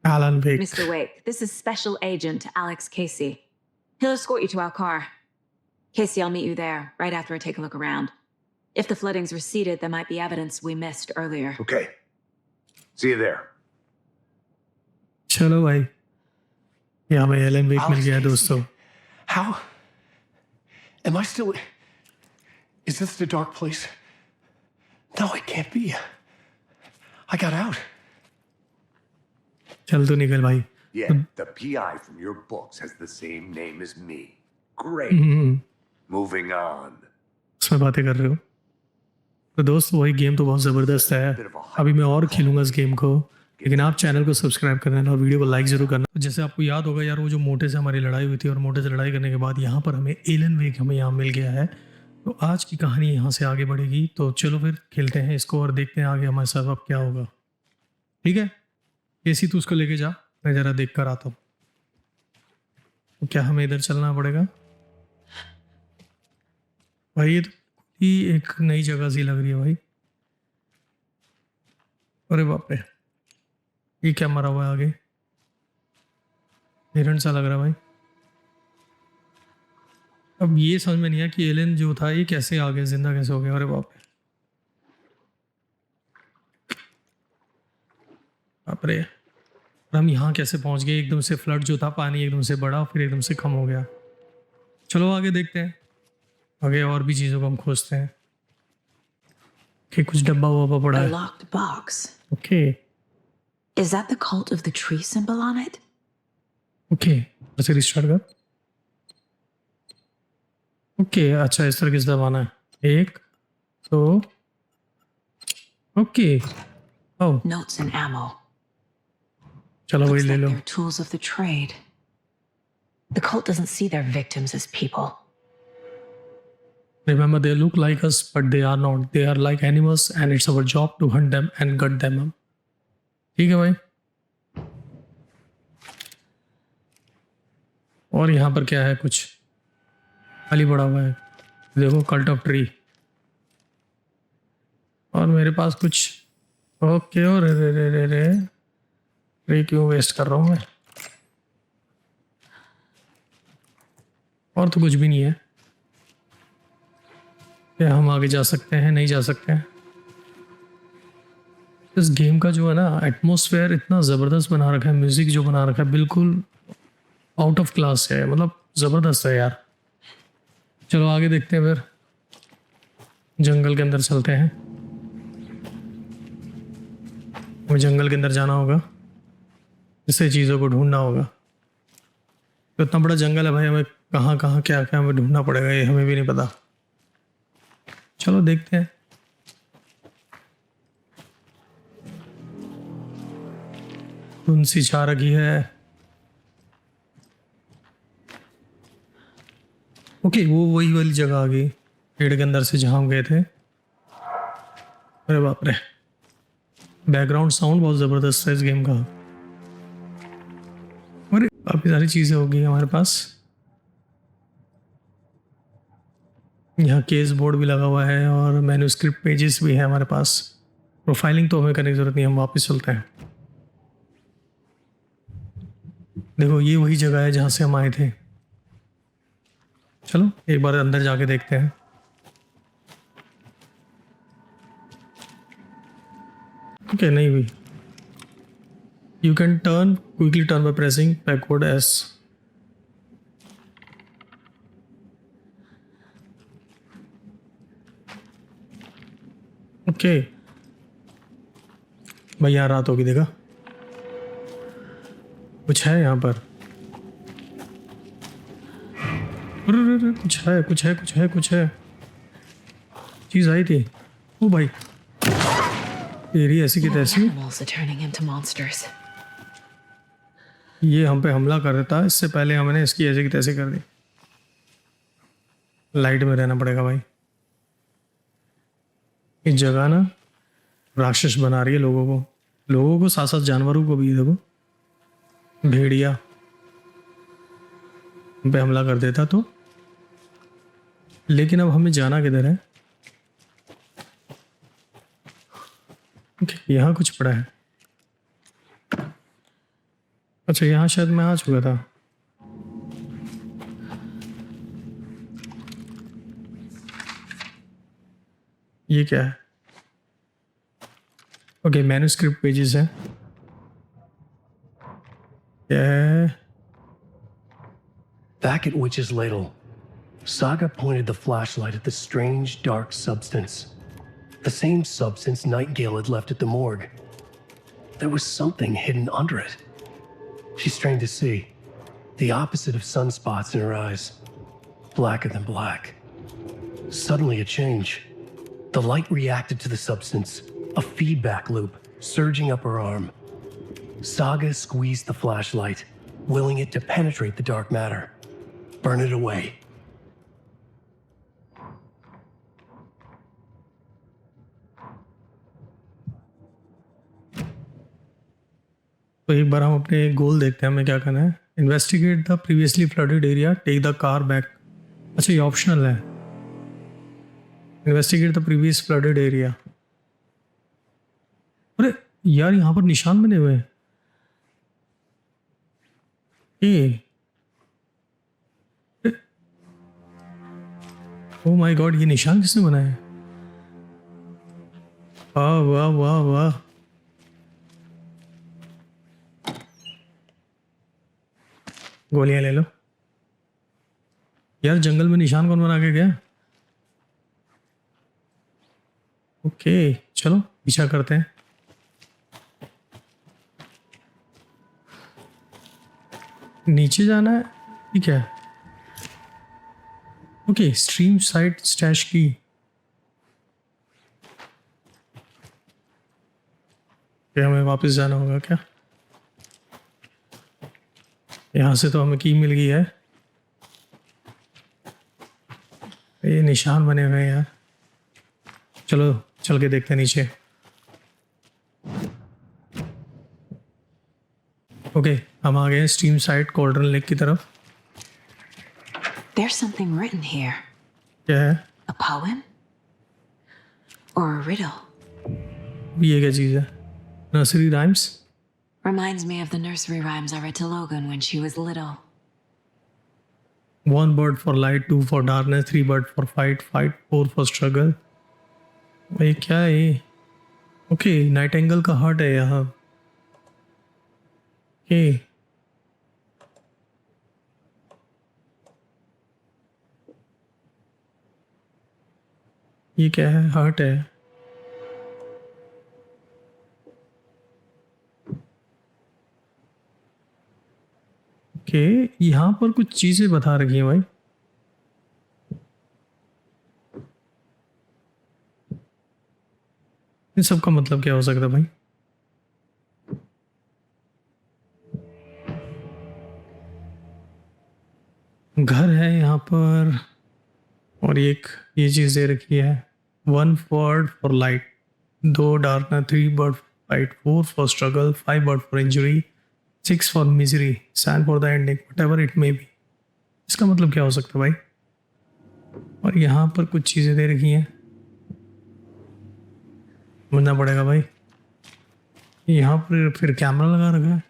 Alan Wake. Mr. Wake, this is Special Agent Alex Casey. He'll escort you to our car. Casey, I'll meet you there right after I take a look around. If the flooding's receded, there might be evidence we missed earlier. Okay. See you there. चलो भाई, यहाँ पे Elon वेक मिल गया है दोस्तों। How? Am I still? Is this the dark place? No, it can't be. I got out. चल तो निकल भाई। Yeah, the PI from your books has the same name as me. Great. Moving on. उसमें बातें कर रहे हो तो दोस्त, वही गेम तो बहुत ज़बरदस्त है। अभी मैं और खेलूंगा इस गेम को, लेकिन आप चैनल को सब्सक्राइब करना और वीडियो को लाइक ज़रूर करना। जैसे आपको याद होगा यार, वो जो मोटे से हमारी लड़ाई हुई थी और मोटे से लड़ाई करने के बाद यहाँ पर हमें एलन वेक हमें यहाँ मिल गया है। तो आज की कहानी यहाँ से आगे बढ़ेगी, तो चलो फिर खेलते हैं इसको और देखते हैं आगे हमारे साथ अब क्या होगा। ठीक है, केसी तू उसको लेके जा, मैं ज़रा देख कर आता हूँ। तो क्या हमें इधर चलना पड़ेगा? भाई ये तो ही एक नई जगह सी लग रही है भाई। अरे बाप रे, ये क्या मरा हुआ है आगे? हिरण सा लग रहा है भाई। अब ये समझ में नहीं आया कि एलियन जो था ये कैसे आ गया, जिंदा कैसे हो गया। अरे बाप रे, बाप रे, और हम यहाँ कैसे पहुँच गए? एकदम से फ्लड जो था, पानी एकदम से बढ़ा फिर एकदम से कम हो गया। चलो आगे देखते हैं, आगे और भी चीज़ों को हम खोजते हैं। कि कुछ डब्बा वब्बा पड़ा A है। locked box. Okay Is that the cult of the tree symbol on it? Okay, ऐसे रिस्टार्ट कर। ओके अच्छा, इस तरह किस दबाना है? एक दो, okay. Oh Notes and ammo. चलो वही Looks ले like low. they're tools of the trade. The cult doesn't see their victims as people. Remember, they look like us, but they are not. They are like animals, and it's our job to hunt them and gut them up. ठीक है भाई। और यहाँ पर क्या है? कुछ खाली पड़ा हुआ है, देखो, कल्ट ऑफ ट्री। और मेरे पास कुछ, ओके। और रे रे रे रे रे क्यों वेस्ट कर रहा हूँ मैं? और तो कुछ भी नहीं है। क्या हम आगे जा सकते हैं? नहीं जा सकते हैं। इस गेम का जो है ना एटमॉस्फेयर इतना ज़बरदस्त बना रखा है, म्यूज़िक जो बना रखा है बिल्कुल आउट ऑफ क्लास है, मतलब ज़बरदस्त है यार। चलो आगे देखते हैं, फिर जंगल के अंदर चलते हैं। हमें जंगल के अंदर जाना होगा, इससे चीज़ों को ढूंढना होगा। तो इतना बड़ा जंगल है भाई, हमें कहाँ कहाँ क्या क्या हमें ढूंढना पड़ेगा, ये हमें भी नहीं पता। चलो देखते हैं। धुंध सी छा रखी है। ओके, वो वही वाली जगह आ गई पेड़ के अंदर से जहाँ हम गए थे। अरे बाप रे, बैकग्राउंड साउंड बहुत ज़बरदस्त है इस गेम का। अरे काफ़ी सारी चीज़ें हो गई हमारे पास। यहाँ केस बोर्ड भी लगा हुआ है और मैन्यूस्क्रिप्ट पेजेस भी है हमारे पास। प्रोफाइलिंग तो हमें करने की ज़रूरत नहीं, हम वापस चलते हैं। देखो ये वही जगह है जहाँ से हम आए थे। चलो एक बार अंदर जाके देखते हैं। ओके, नहीं हुई। You can turn quickly turn by pressing backward S. Okay भाई, यहाँ रात होगी, देखा? कुछ है यहाँ पर? अरे कुछ है, कुछ है, कुछ है, कुछ है। चीज़ आई थी। ओ भाई, तेरी ऐसी की तैसी। Animals are turning into monsters. ये हम पे हमला कर देता, इससे पहले हमने इसकी ऐसे की तैसी कर दी। लाइट में रहना पड़ेगा भाई। इस जगह ना राक्षस बना रही है लोगों को साथ साथ जानवरों को भी। देखो भेड़िया हम पे हमला कर देता तो। लेकिन अब हमें जाना किधर है? यहाँ कुछ पड़ा है। अच्छा, यहाँ शायद मैं आ चुका था। ये क्या है? ओके, मैन्यूस्क्रिप्ट पेजेस है। क्या है? Back at Witch's Ladle, Saga pointed the flashlight at the strange, dark substance. The same substance Nightingale had left at the morgue. There was something hidden under it. She strained to see. The opposite of sunspots in her eyes. Blacker than black. Suddenly a change. The light reacted to the substance. A feedback loop, surging up her arm. Saga squeezed the flashlight, willing it to penetrate the dark matter. Burn it away. तो एक बार हम अपने गोल देखते हैं हमें क्या करना है। Investigate the previously flooded area, take the car back. अच्छा ये ऑप्शनल है, investigate the previous flooded area. अरे यार यहाँ पर निशान बने हुए हैं। ओ माय गॉड, ये निशान किसने बनाया है? वाह वाह वाह वाह। गोलियां ले लो यार। जंगल में निशान कौन बना के गया? ओके चलो पीछा करते हैं। नीचे जाना है, ठीक है। ओके स्ट्रीम साइड स्टैश की। क्या हमें वापस जाना होगा क्या? यहाँ से तो हमें की मिल गई है। ये निशान बने हुए हैं यार। चलो चल के देखते हैं नीचे। ओके हम आ गए स्ट्रीम साइड कोल्डरन लेक की तरफ। There's something written here. क्या है? A poem? Or a riddle? ये क्या चीज़ है? Nursery rhymes? Reminds me of the nursery rhymes I read to Logan when she was little. 1 bird for light, 2 for darkness, 3 bird for fight, 4 for struggle। भाई क्या है ये? Okay night angle का heart है यहाँ। ओके ये क्या है? हार्ट है। ओके यहाँ पर कुछ चीजें बता रखी हैं भाई। इन सब का मतलब क्या हो सकता है भाई? घर है यहाँ पर और एक ये चीज दे रखी है। 1 word for light, 2 darkness, 3 bird fight, 4 for struggle, 5 bird for injury, 6 for misery, stand for the ending, whatever it may be। इसका मतलब क्या हो सकता है भाई? और यहाँ पर कुछ चीजें दे रखी हैं, समझना पड़ेगा भाई। यहाँ पर फिर कैमरा लगा रखा है।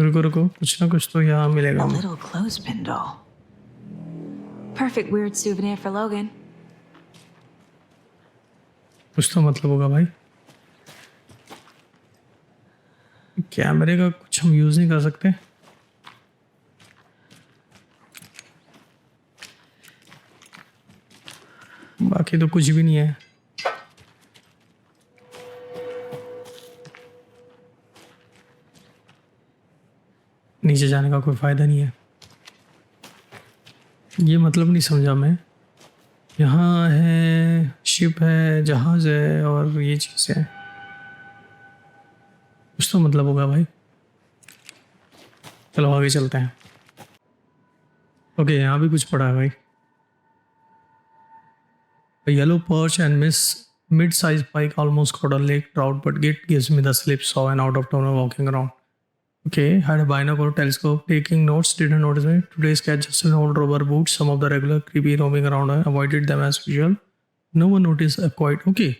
रुको रुको कुछ ना कुछ तो यहाँ मिलेगा। A little clothespin doll. Perfect weird souvenir for Logan. कुछ तो मतलब होगा भाई। कैमरे का कुछ हम यूज नहीं कर सकते। बाकी तो कुछ भी नहीं है। नीचे जाने का कोई फायदा नहीं है। ये मतलब नहीं समझा मैं। यहाँ है शिप है, जहाज है और ये चीज़ है। कुछ तो मतलब होगा भाई। चलो आगे चलते हैं। ओके यहाँ भी कुछ पड़ा है भाई। A yellow perch and mid-sized pike almost caught a lake trout, but Git gives me the slip. Saw an out-of-towner walking around. Okay, had a binocular telescope, taking notes, didn't notice me. Today's catch just an old rubber boots, some of the regular creepy roaming around. I avoided them as usual. No one noticed a quite. Okay.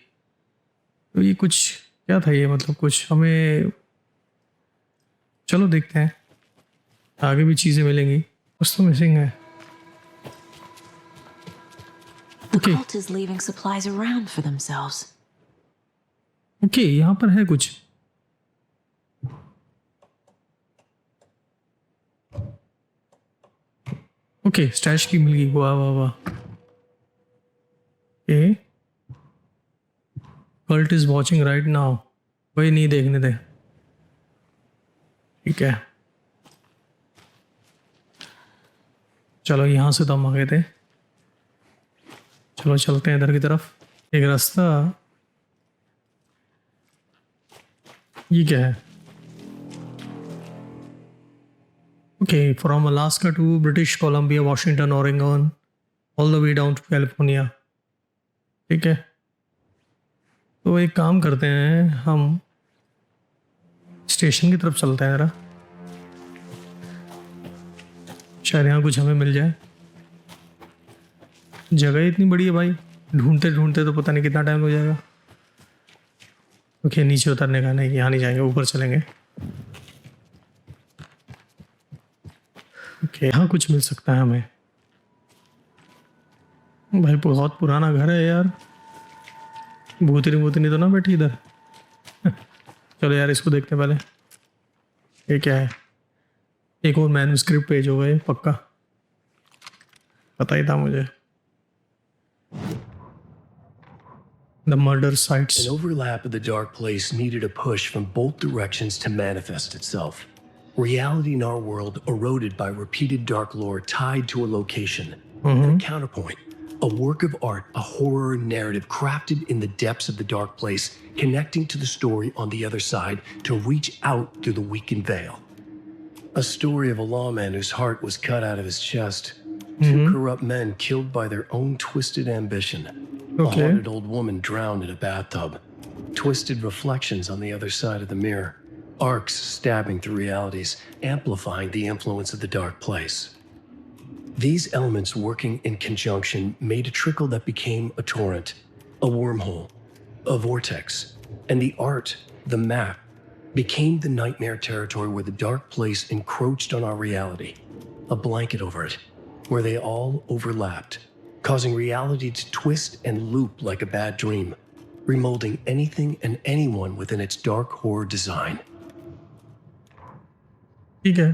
तो ये कुछ क्या था ये? मतलब कुछ हमें चलो देखते हैं, आगे भी चीज़ें मिलेंगी। कुछ तो मिसिंग है। The Okay. cult is leaving supplies around for themselves. Okay यहाँ पर है कुछ। ओके स्टैश की मिल गई। वाह वाह वाह। A cult is watching right now. वही नहीं देखने दे। ठीक है चलो यहाँ से तो हम आ गए थे। चलो चलते हैं इधर की तरफ। एक रास्ता, ये क्या है? Okay from Alaska to British Columbia, Washington, Oregon, all the way down to California. ठीक है तो एक काम करते हैं हम, स्टेशन की तरफ चलते हैं जरा, शायद यहाँ कुछ हमें मिल जाए। जगह इतनी बड़ी है भाई, ढूंढते ढूंढते तो पता नहीं कितना टाइम लग जाएगा। ओके, नीचे उतरने का नहीं, यहाँ नहीं जाएंगे, ऊपर चलेंगे। ओके, यहाँ कुछ मिल सकता है हमें। भाई बहुत पुराना घर है यार, भूतनी भूतनी तो ना बैठी इधर। चलो यार, इसको देखते हैं पहले, ये क्या है। एक और मैन्युस्क्रिप्ट पेज होगा ये पक्का, पता ही था मुझे। The murder sites. An overlap of the dark place needed a push from both directions to manifest itself. Reality in our world eroded by repeated dark lore tied to a location. And a counterpoint, a work of art, a horror narrative crafted in the depths of the dark place, connecting to the story on the other side to reach out through the weakened veil. A story of a lawman whose heart was cut out of his chest. Two corrupt men killed by their own twisted ambition. A haunted old woman drowned in a bathtub. Twisted reflections on the other side of the mirror. Arcs stabbing through realities, amplifying the influence of the dark place. These elements working in conjunction made a trickle that became a torrent, a wormhole, a vortex, and the art, the map, became the nightmare territory where the dark place encroached on our reality. A blanket over it, where they all overlapped, causing reality to twist and loop like a bad dream, remolding anything and anyone within its dark horror design. ठीक है,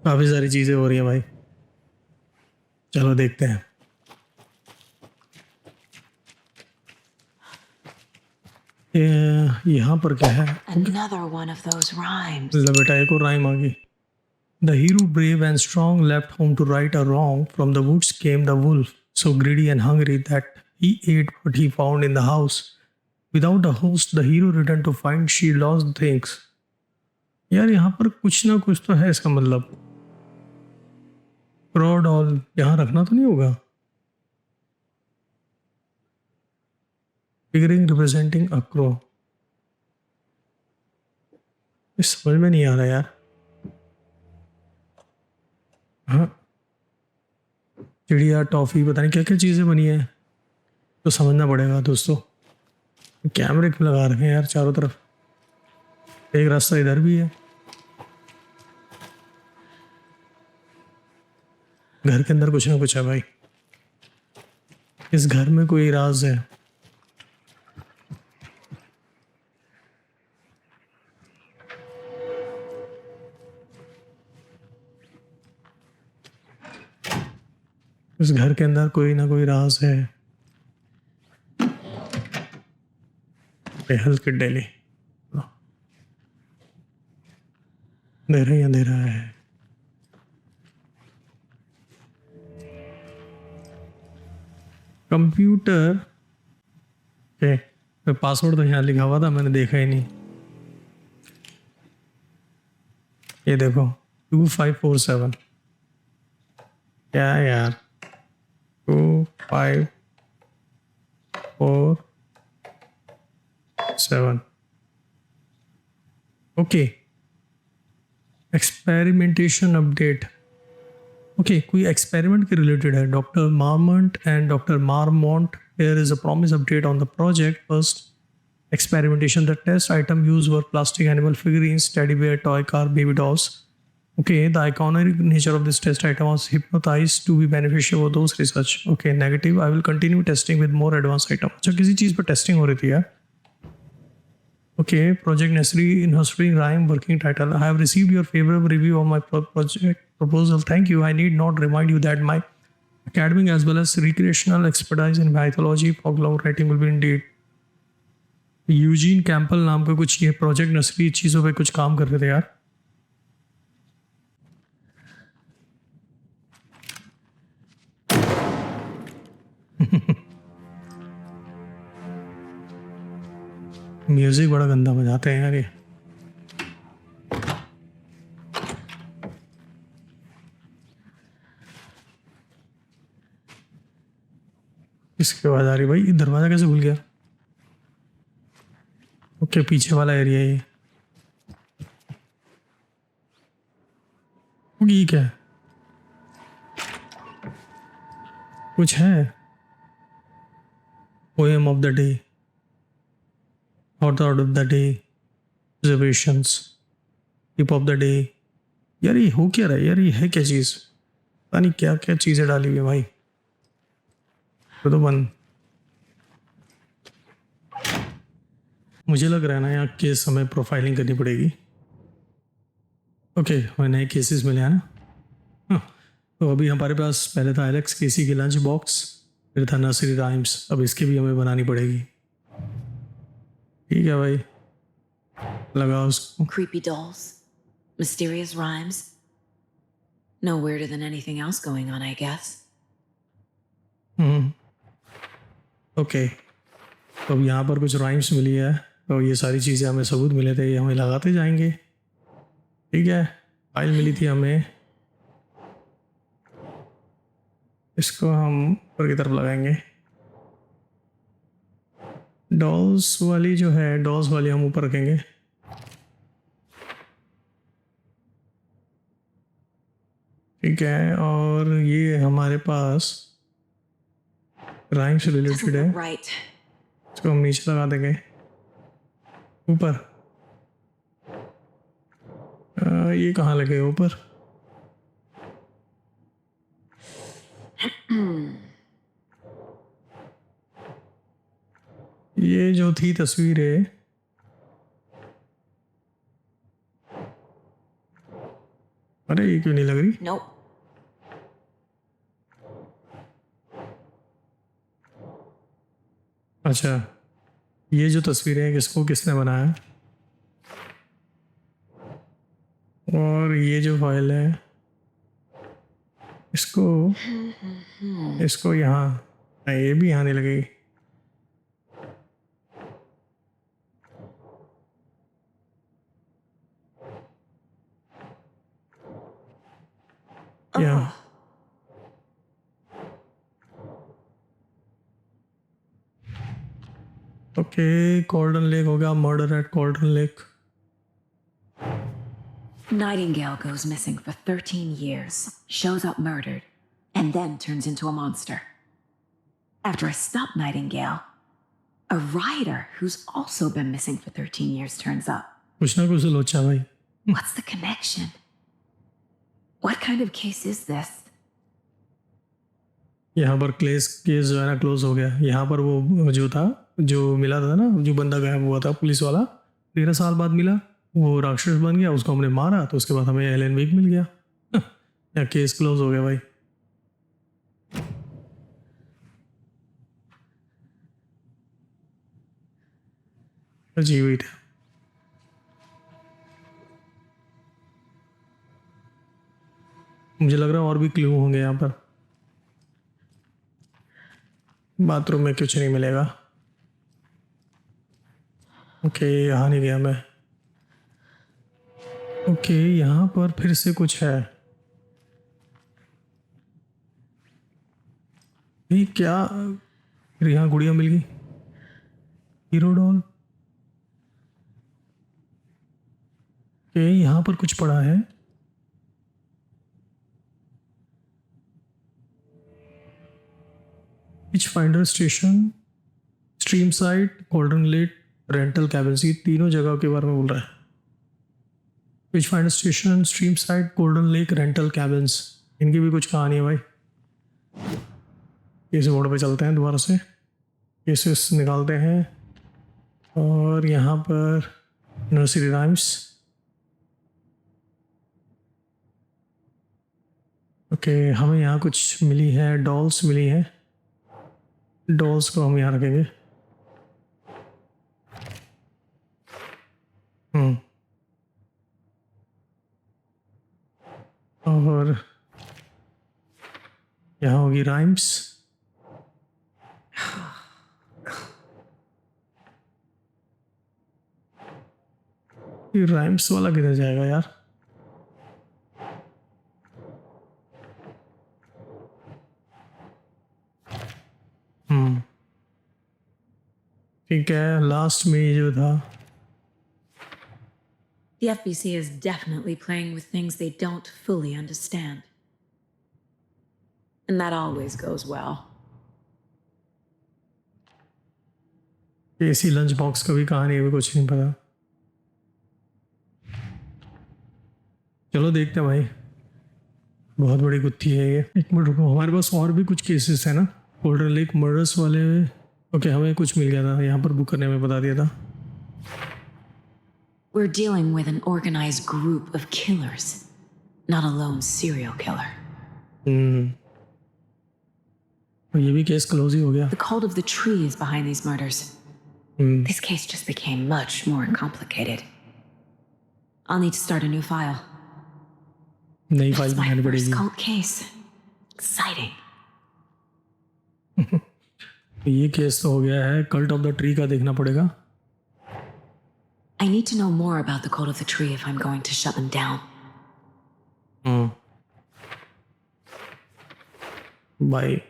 काफी सारी चीजें हो रही हैं भाई, चलो देखते हैं। यहाँ पर क्या है? Another one of those rhymes. लो बेटा, एक और राइम आ गई। The hero, brave and strong, left home to right a wrong. From the woods came the wolf, so greedy and hungry that he ate what he found in the house. Without a host, the hero returned to find she lost things. यार यहाँ पर कुछ ना कुछ तो है, इसका मतलब क्रोडॉल यहाँ रखना तो नहीं होगा। Figuring representing a crow. ये समझ में नहीं आ रहा यार। हाँ, चिड़िया, टॉफी, पता नहीं क्या क्या चीजें बनी है, तो समझना पड़ेगा दोस्तों। कैमरे क्यों लगा रखे हैं यार चारों तरफ? एक रास्ता इधर भी है। घर के अंदर कुछ ना कुछ है भाई, इस घर में कोई राज है। इस घर के अंदर कोई ना कोई राज है। हेल्थ किट डेली दे रहा है। कंप्यूटर के पासवर्ड तो यहाँ लिखा हुआ था, मैंने देखा ही नहीं। ये देखो 2547, क्या है यार? 2547। Okay, experimentation update. ओके, कोई एक्सपेरिमेंट के रिलेटेड है। Doctor Marmont and doctor Marmont, here is a promise update on the project. First experimentation, the test item used were plastic animal figurines, teddy bear, toy car, baby dolls. Okay, the iconic nature of this test item was hypnotized to be beneficial for those research. Okay, negative. I will continue testing with more advanced item. अच्छा, किसी चीज़ पर testing हो रही थी यार। Okay, Project Nursery Rhyme working title. I have received your favorable review of my project proposal. Thank you. I need not remind you that my academic as well as recreational expertise in mythology, folklore writing will be indeed. Eugene Campbell नाम का कुछ ये project nursery चीज़ों पे कुछ काम कर रहे थे यार। म्यूजिक बड़ा गंदा बजाते हैं यार ये। इसके बाद आ रही भाई, दरवाजा कैसे खुल गया? ओके, पीछे वाला एरिया ये। ये क्या है? कुछ है? Poem of the day, thought out of the day, observations, tip of the day. यार ये हो क्या रहा है यार? ये है क्या चीज़? पता नहीं क्या क्या चीज़ें डाली हुई है भाई। तो बंद। मुझे लग रहा है ना यहाँ केस हमें प्रोफाइलिंग करनी पड़ेगी। ओके, हमें नए केसेस मिले हैं ना। हाँ, तो अभी हमारे पास पहले था एलेक्स केसी की लंच बॉक्स, फिर था नर्सरी राइम्स, अब इसकी भी हमें बनानी पड़ेगी। ठीक है भाई, लगाओ उसको। Creepy dolls, mysterious rhymes. No weirder than anything else going on, I guess. Okay, तो अब यहाँ पर कुछ राइम्स मिली है, तो ये सारी चीज़ें हमें सबूत मिले थे, ये हमें लगाते जाएंगे। ठीक है, फाइल मिली थी हमें, इसको हम ऊपर की तरफ लगाएंगे। डॉल्स वाली जो है, डॉल्स वाली हम ऊपर रखेंगे। ठीक है, और ये हमारे पास राइम से रिलेटेड है, Right. इसको हम नीचे लगा देंगे ऊपर। ये कहाँ लगे ऊपर? ये जो थी तस्वीर है, अरे ये क्यों नहीं लग रही? Nope. अच्छा, ये जो तस्वीरें हैं किसको किसने बनाया? और ये जो फाइल है, इसको यहाँ, ये भी यहाँ नहीं लगेगी। यहाँ ओके, कॉर्डन लेक हो गया, murder eight कॉर्डन lake. Nightingale goes missing for 13 years, shows up murdered, and then turns into a monster. After I stop Nightingale, a rider who's also been missing for 13 years turns up. कुछ ना कुछ लोचा भाई। What's the connection? What kind of case is this? यहाँ पर case जो है ना क्लोज हो गया। यहाँ पर वो जो था, जो मिला था ना, जो बंदा गायब हुआ था पुलिस वाला, 13 साल बाद मिला, वो राक्षस बन गया, उसको हमने मारा, तो उसके बाद हमें एलन वेक मिल गया। यहाँ केस क्लोज हो गया भाई। अजीब ही था। मुझे लग रहा है और भी क्लू होंगे यहाँ पर। बाथरूम में कुछ नहीं मिलेगा। ओके, यहाँ नहीं गया मैं। ओके, यहाँ पर फिर से कुछ है। ये क्या? फिर यहाँ गुड़िया मिल गई, हीरो डॉल। ओके, यहाँ पर कुछ पड़ा है। Pitch finder station, stream site, golden lake, rental cabins, ये तीनों जगह के बारे में बोल रहा है। Pitch finder station, stream site, golden lake, rental cabins, इनकी भी कुछ कहानी है भाई। इस बोर्ड पे चलते हैं दोबारा से, केसेस निकालते हैं, और यहाँ पर नर्सरी राइम्स। ओके, हमें यहाँ कुछ मिली है, डॉल्स मिली हैं, डॉल्स को हम यहाँ रखेंगे। और यहाँ होगी राइम्स। ये राइम्स वाला किधर जाएगा यार? ठीक है, लास्ट में ये जो था The FBC is definitely playing with things they don't fully understand. And that always goes well. AC lunch box का भी कहानी है, भी कुछ नहीं पता। चलो देखते हैं भाई, बहुत बड़ी गुत्थी है ये। एक मिनट रुको, हमारे पास और भी कुछ केसेस है ना, कोल्डर लेक मर्डर्स वाले। ओके, हमें कुछ मिल गया था यहाँ पर, बुक करने में बता दिया था। We're dealing with an organized group of killers, not a lone serial killer. ये भी केस क्लोज ही हो गया। The cult of the tree is behind these murders. This case just became much more complicated. I'll need to start a new file. नई It's file my बनानी first पड़ेगी। cult case. Exciting. ये case तो हो गया है, cult of the tree का देखना पड़ेगा। I need to know more about the cult of the tree if I'm going to shut them down. भाई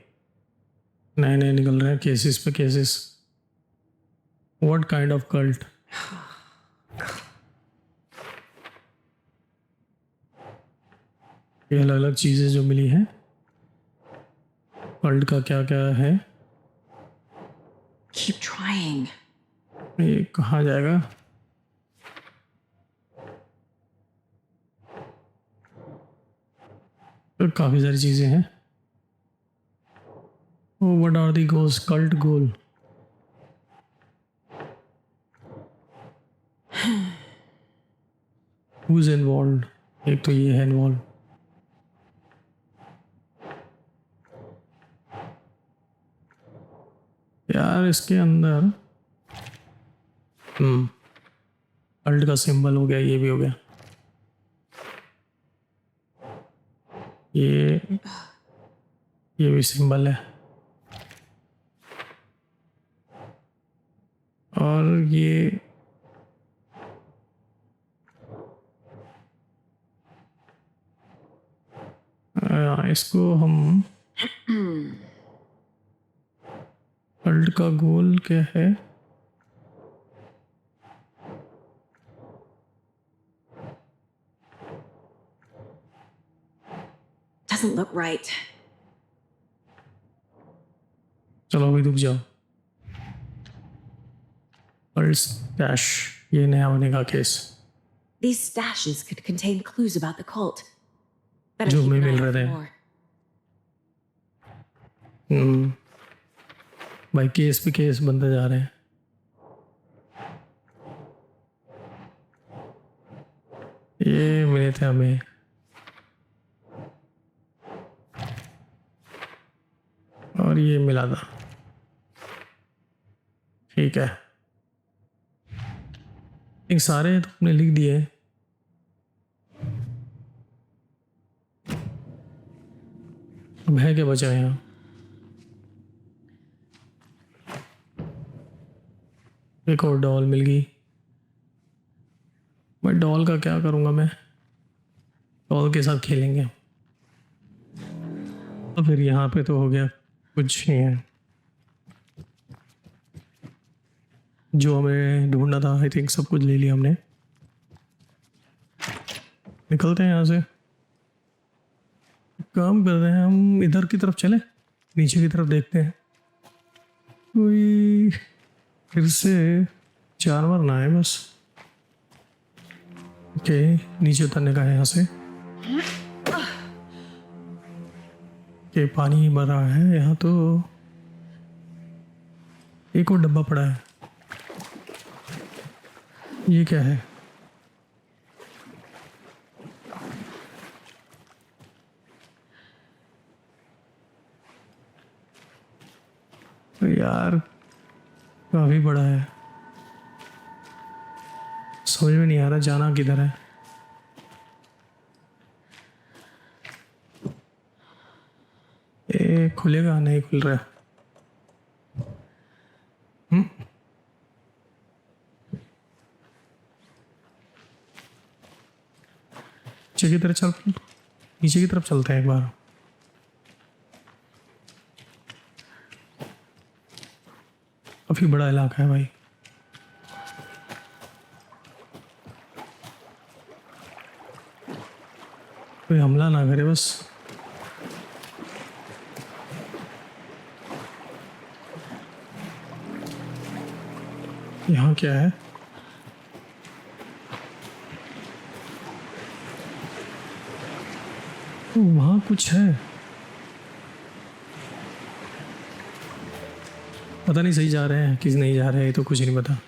नए नए निकल रहे हैं केसेस पे cases. What kind of cult? ये अलग अलग चीजें जो मिली हैं, कल्ट का क्या क्या है। Keep trying. ये कहाँ जाएगा? तो काफी सारी चीजें हैं। What are the goals? Cult goal. Who's involved? एक तो ये है इन्वॉल्व। यार इसके अंदर कल्ट का सिंबल हो गया, ये भी हो गया। ये भी सिंबल है, और ये इसको हम कल्ट का गोल क्या है? Doesn't look right. चलो अभी रुक जाओ। कल्ट स्टैश, ये नया बनेगा case. These stashes could contain clues about the cult. Better जो keep हमें an eye मिल out रहे for थे। more. भाई केस पे केस बनते जा रहे हैं। ये मिले थे हमें, और ये मिला था। ठीक है, एक सारे तो आपने लिख दिए। अब है क्या बचा यहाँ? एक और डॉल मिल गई। मैं डॉल का क्या करूँगा? मैं डॉल के साथ खेलेंगे। और फिर यहाँ पे तो हो गया, कुछ नहीं है जो हमें ढूंढना था। आई थिंक सब कुछ ले लिया हमने। निकलते हैं यहाँ से। काम कर रहे हैं हम, इधर की तरफ चले, नीचे की तरफ देखते हैं कोई फिर से जानवर ना है बस। ओके, नीचे उतरने का है यहाँ से। के पानी भर रहा है यहाँ तो। एक और डब्बा पड़ा है, ये क्या है? यार काफी बड़ा है, समझ में नहीं आ रहा जाना किधर है। ये खुलेगा? नहीं खुल रहा। नीचे की तरफ चल, नीचे की तरफ चलते हैं एक बार। काफी बड़ा इलाका है भाई। कोई हमला ना करे बस। यहाँ क्या है? वहाँ कुछ है, पता नहीं सही जा रहे हैं किस नहीं जा रहे हैं, ये तो कुछ नहीं पता।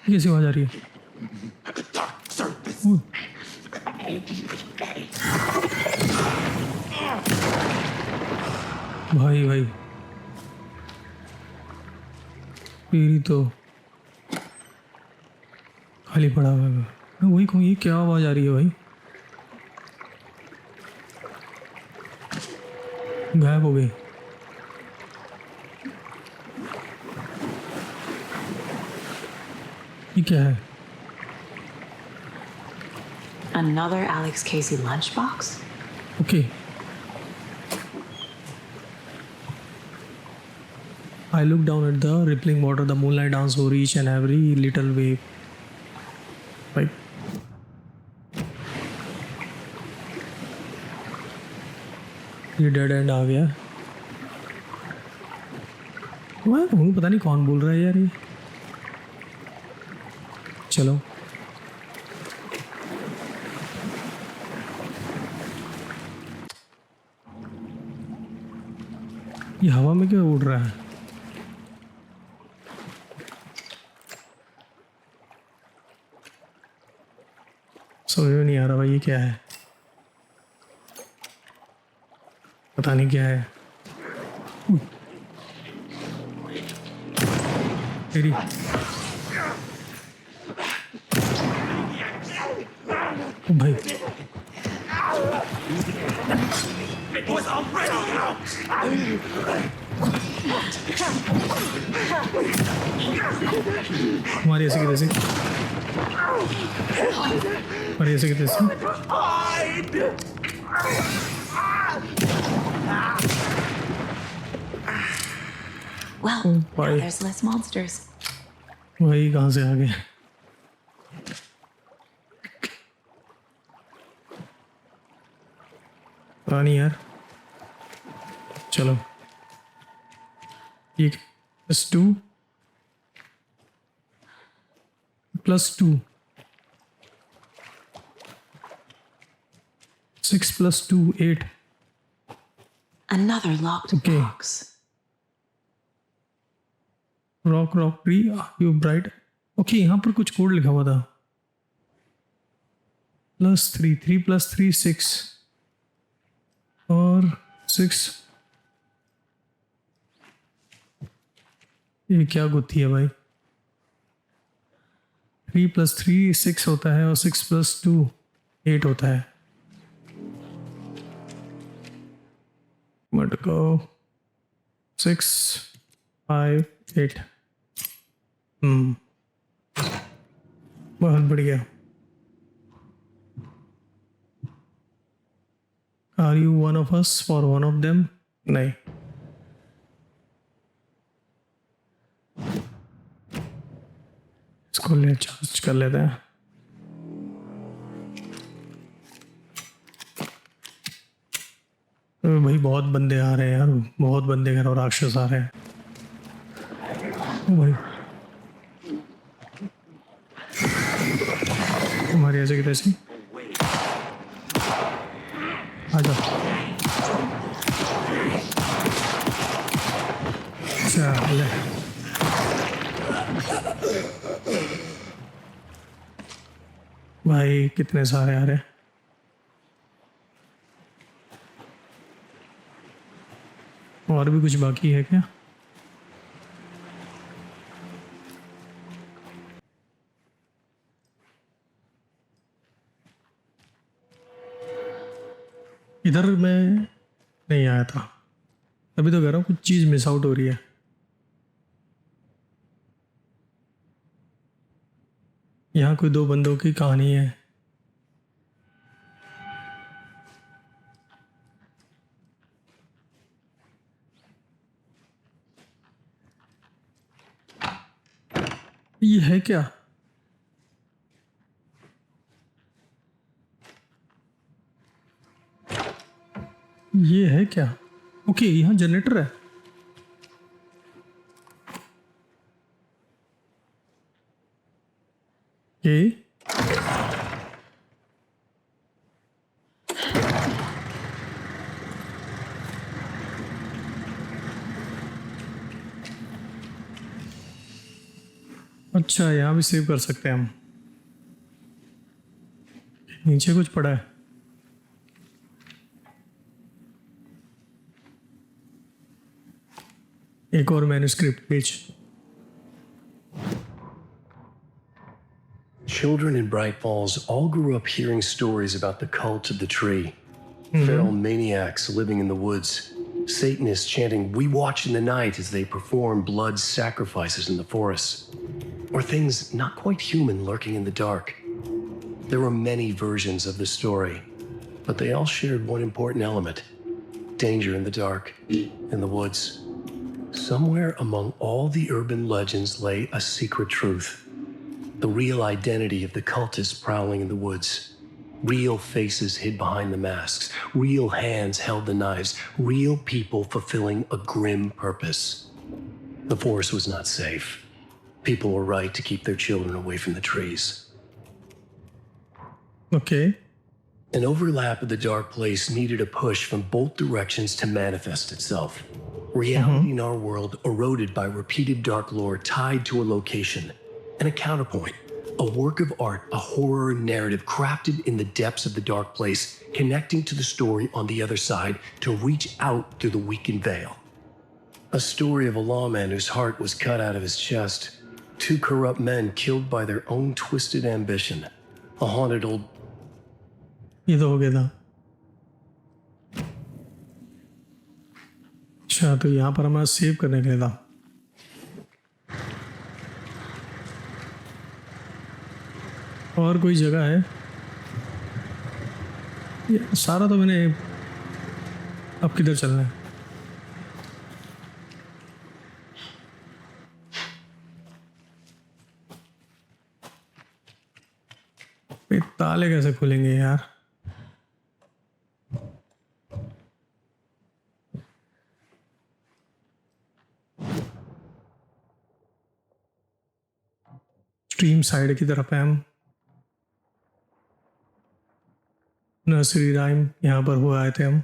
कैसी आवाज आ रही है? भाई भाई तेरी तो खाली पड़ा हुआ है। वही कहूँ, ये क्या आवाज आ रही है भाई? गायब हो गई। ये क्या है? Another Alex Casey lunchbox? Okay. I look down at the rippling water, the moonlight dance over each and every little wave. Right. ये डेड एंड आ गया। मैं कहूँ पता नहीं कौन बोल रहा है यार ये। चलो ये हवा में क्यों उड़ रहा है? समझ में नहीं आ रहा भाई ये क्या है, पता नहीं क्या है। तेरी भाई It was already out! हमारी ऐसे की तैसे, हमारी ऐसे की तैसे। Well, why? now there's less monsters. वही कहाँ से आ गए? पता नहीं यार। चलो ये +2 +2 6 + 2 8। Another locked Okay. box. Rock rock tree you bright. Okay यहाँ पर कुछ कोड लिखा हुआ था। +3 3 + 3 6 और 6। ये क्या गुत्थी है भाई? 3 + 3 6 होता है और 6 + 2 8 होता है। मत को 6 5 8। बहुत बढ़िया। Are you one of us or one of them? नहीं। इसको ले चार्ज कर लेते हैं। भाई बहुत बंदे आ रहे हैं यार, बहुत बंदे घर और राक्षस आ रहे हैं। ओ भाई हमारी ऐसे की तैसे आ जाओ। चले भाई कितने सारे आ रहे हैं। और भी कुछ बाकी है क्या? इधर मैं नहीं आया था, अभी तो कह रहा हूँ कुछ चीज़ मिस आउट हो रही है। यहाँ कोई दो बंदों की कहानी है। ये है क्या? ये है क्या? ओके, यहाँ जनरेटर है। ओके, अच्छा यहाँ भी सेव कर सकते हैं हम। नीचे कुछ पड़ा है। एक और manuscript page. Children in Bright Falls all grew up hearing stories about the cult of the tree. Feral maniacs living in the woods. Satanists chanting, "We watch in the night," as they perform blood sacrifices in the forests. Or things not quite human lurking in the dark. There were many versions of the story, but they all shared one important element: danger in the dark, in the woods. Somewhere among all the urban legends lay a secret truth. The real identity of the cultists prowling in the woods. Real faces hid behind the masks. Real hands held the knives. Real people fulfilling a grim purpose. The forest was not safe. People were right to keep their children away from the trees. Okay, An overlap of the dark place needed a push from both directions to manifest itself. Reality in our world eroded by repeated dark lore tied to a location. And a counterpoint, a work of art, a horror narrative crafted in the depths of the dark place, connecting to the story on the other side to reach out through the weakened veil. A story of a lawman whose heart was cut out of his chest. Two corrupt men killed by their own twisted ambition. A haunted old... ये तो हो गया था। अच्छा, तो यहाँ पर हमारा सेव करने के लिए था। और कोई जगह है? ये सारा तो मैंने, अब किधर चलना है? ये ताले कैसे खुलेंगे यार? स्ट्रीम साइड की तरफ है हम। नर्सरी राइम यहाँ पर हुआ आए थे हम।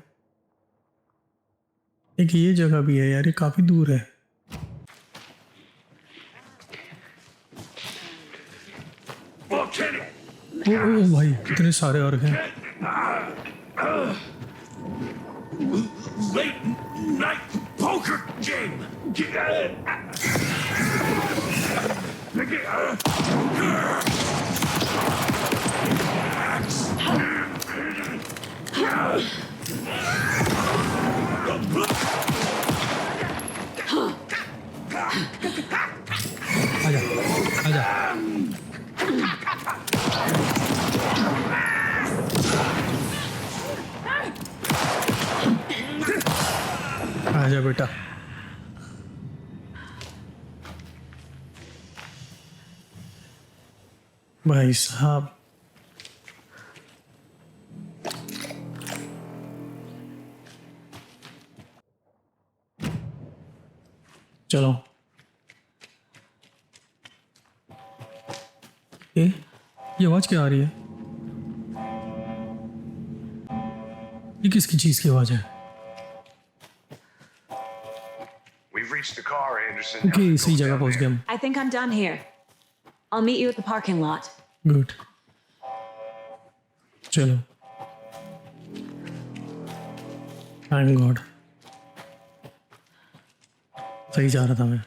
एक ये जगह भी है यार, ये काफी दूर है। ओ भाई, कितने सारे orc हैं। Late night poker game. आजा, आजा। आजा बेटा। भाई साहब, चलो। ये आवाज क्या आ रही है? ये किसकी चीज की आवाज है? We've reached the car, Anderson. Okay, सही जगह पहुंच गए हम। I think I'm done here. I'll meet you at the parking lot. Good, चलो। थैंक गॉड, सही जा रहा था मैं,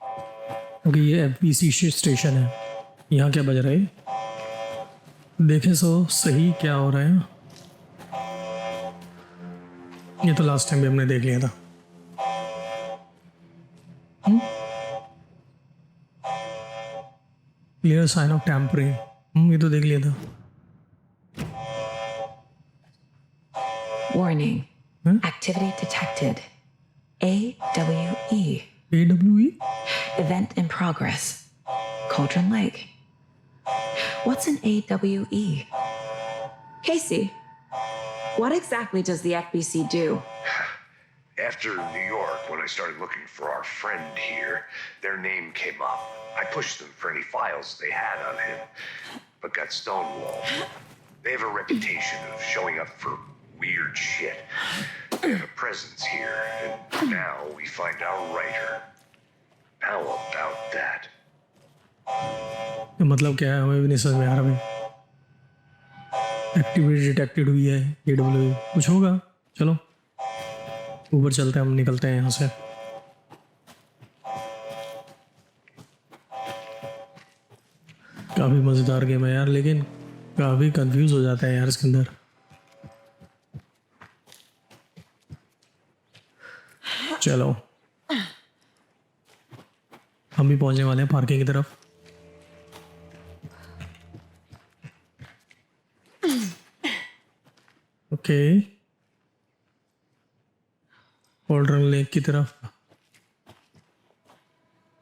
क्योंकि ये FPC स्टेशन है। यहाँ क्या बज रहा है? देखें सो सही क्या हो रहा है। ये तो लास्ट टाइम भी हमने देख लिया था। क्लियर साइन ऑफ टैम्परिंग, ये तो देख लिया था। Warning. Huh? Activity detected. AWE. AWE? Event in progress. Cauldron Lake. What's an AWE? Casey, What exactly does the FBC do? After New York, when I started looking for our friend here, their name came up. I pushed them for any files they had on him, but got stonewalled. They have a reputation of showing up for weird shit. They have a presence here, and now we find our writer. How about that? मतलब क्या है हमें भी नहीं समझ में आ रहा भाई। एक्टिविटी डिटेक्टेड हुई है AW कुछ होगा। चलो ऊपर चलते हैं, हम निकलते हैं यहाँ से। काफ़ी मज़ेदार गेम है यार, लेकिन काफ़ी कंफ्यूज हो जाता है यार इसके अंदर। चलो हम भी पहुंचने वाले हैं पार्किंग की तरफ। ओके ओल्डरन लेक की तरफ,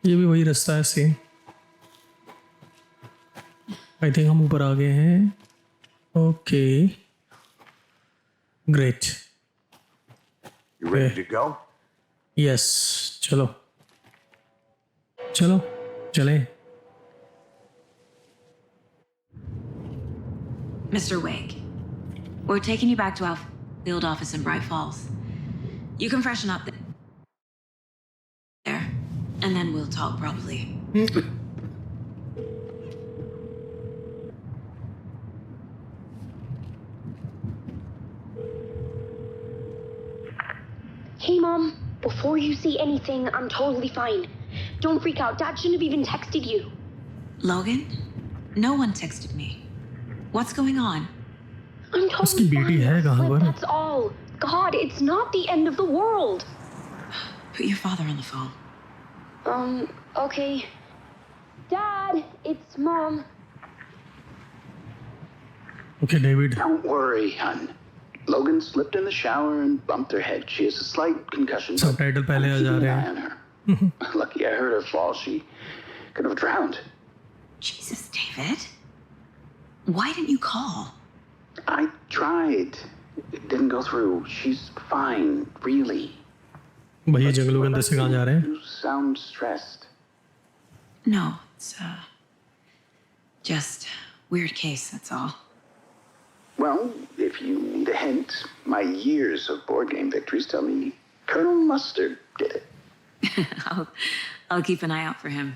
ये भी वही रास्ता है सेम। आई थिंक हम ऊपर आ गए हैं। Okay great, You ready to go? Yes चलो चलो चलें। Mr. Wake, we're taking you back to our field office in Bright Falls. You can freshen up there, and then we'll talk properly. Hey, Mom. Before you see anything, I'm totally fine. Don't freak out. Dad shouldn't have even texted you. Logan? No one texted me. What's going on? I'm उसकी totally बेटी fine. है कहाँ Flip, पर? that's all. God, it's not the end of the world. Put your father on the phone. Okay. Dad, it's Mom. Okay David. Don't worry, hon. Logan slipped in the shower and bumped her head. She has a slight concussion. Subtitle पहले आ जा Keep an रहे eye हैं। on her. Lucky I heard her fall. She could have drowned. Jesus, David. Why didn't you call? I tried. It didn't go through. She's fine, really. भैया जंगलों के अंदर से कहाँ जा रहे हैं? You sound stressed. No, it's, just weird case, that's all. Well, if you need a hint, my years of board game victories tell me Colonel Mustard did it. I'll keep an eye out for him.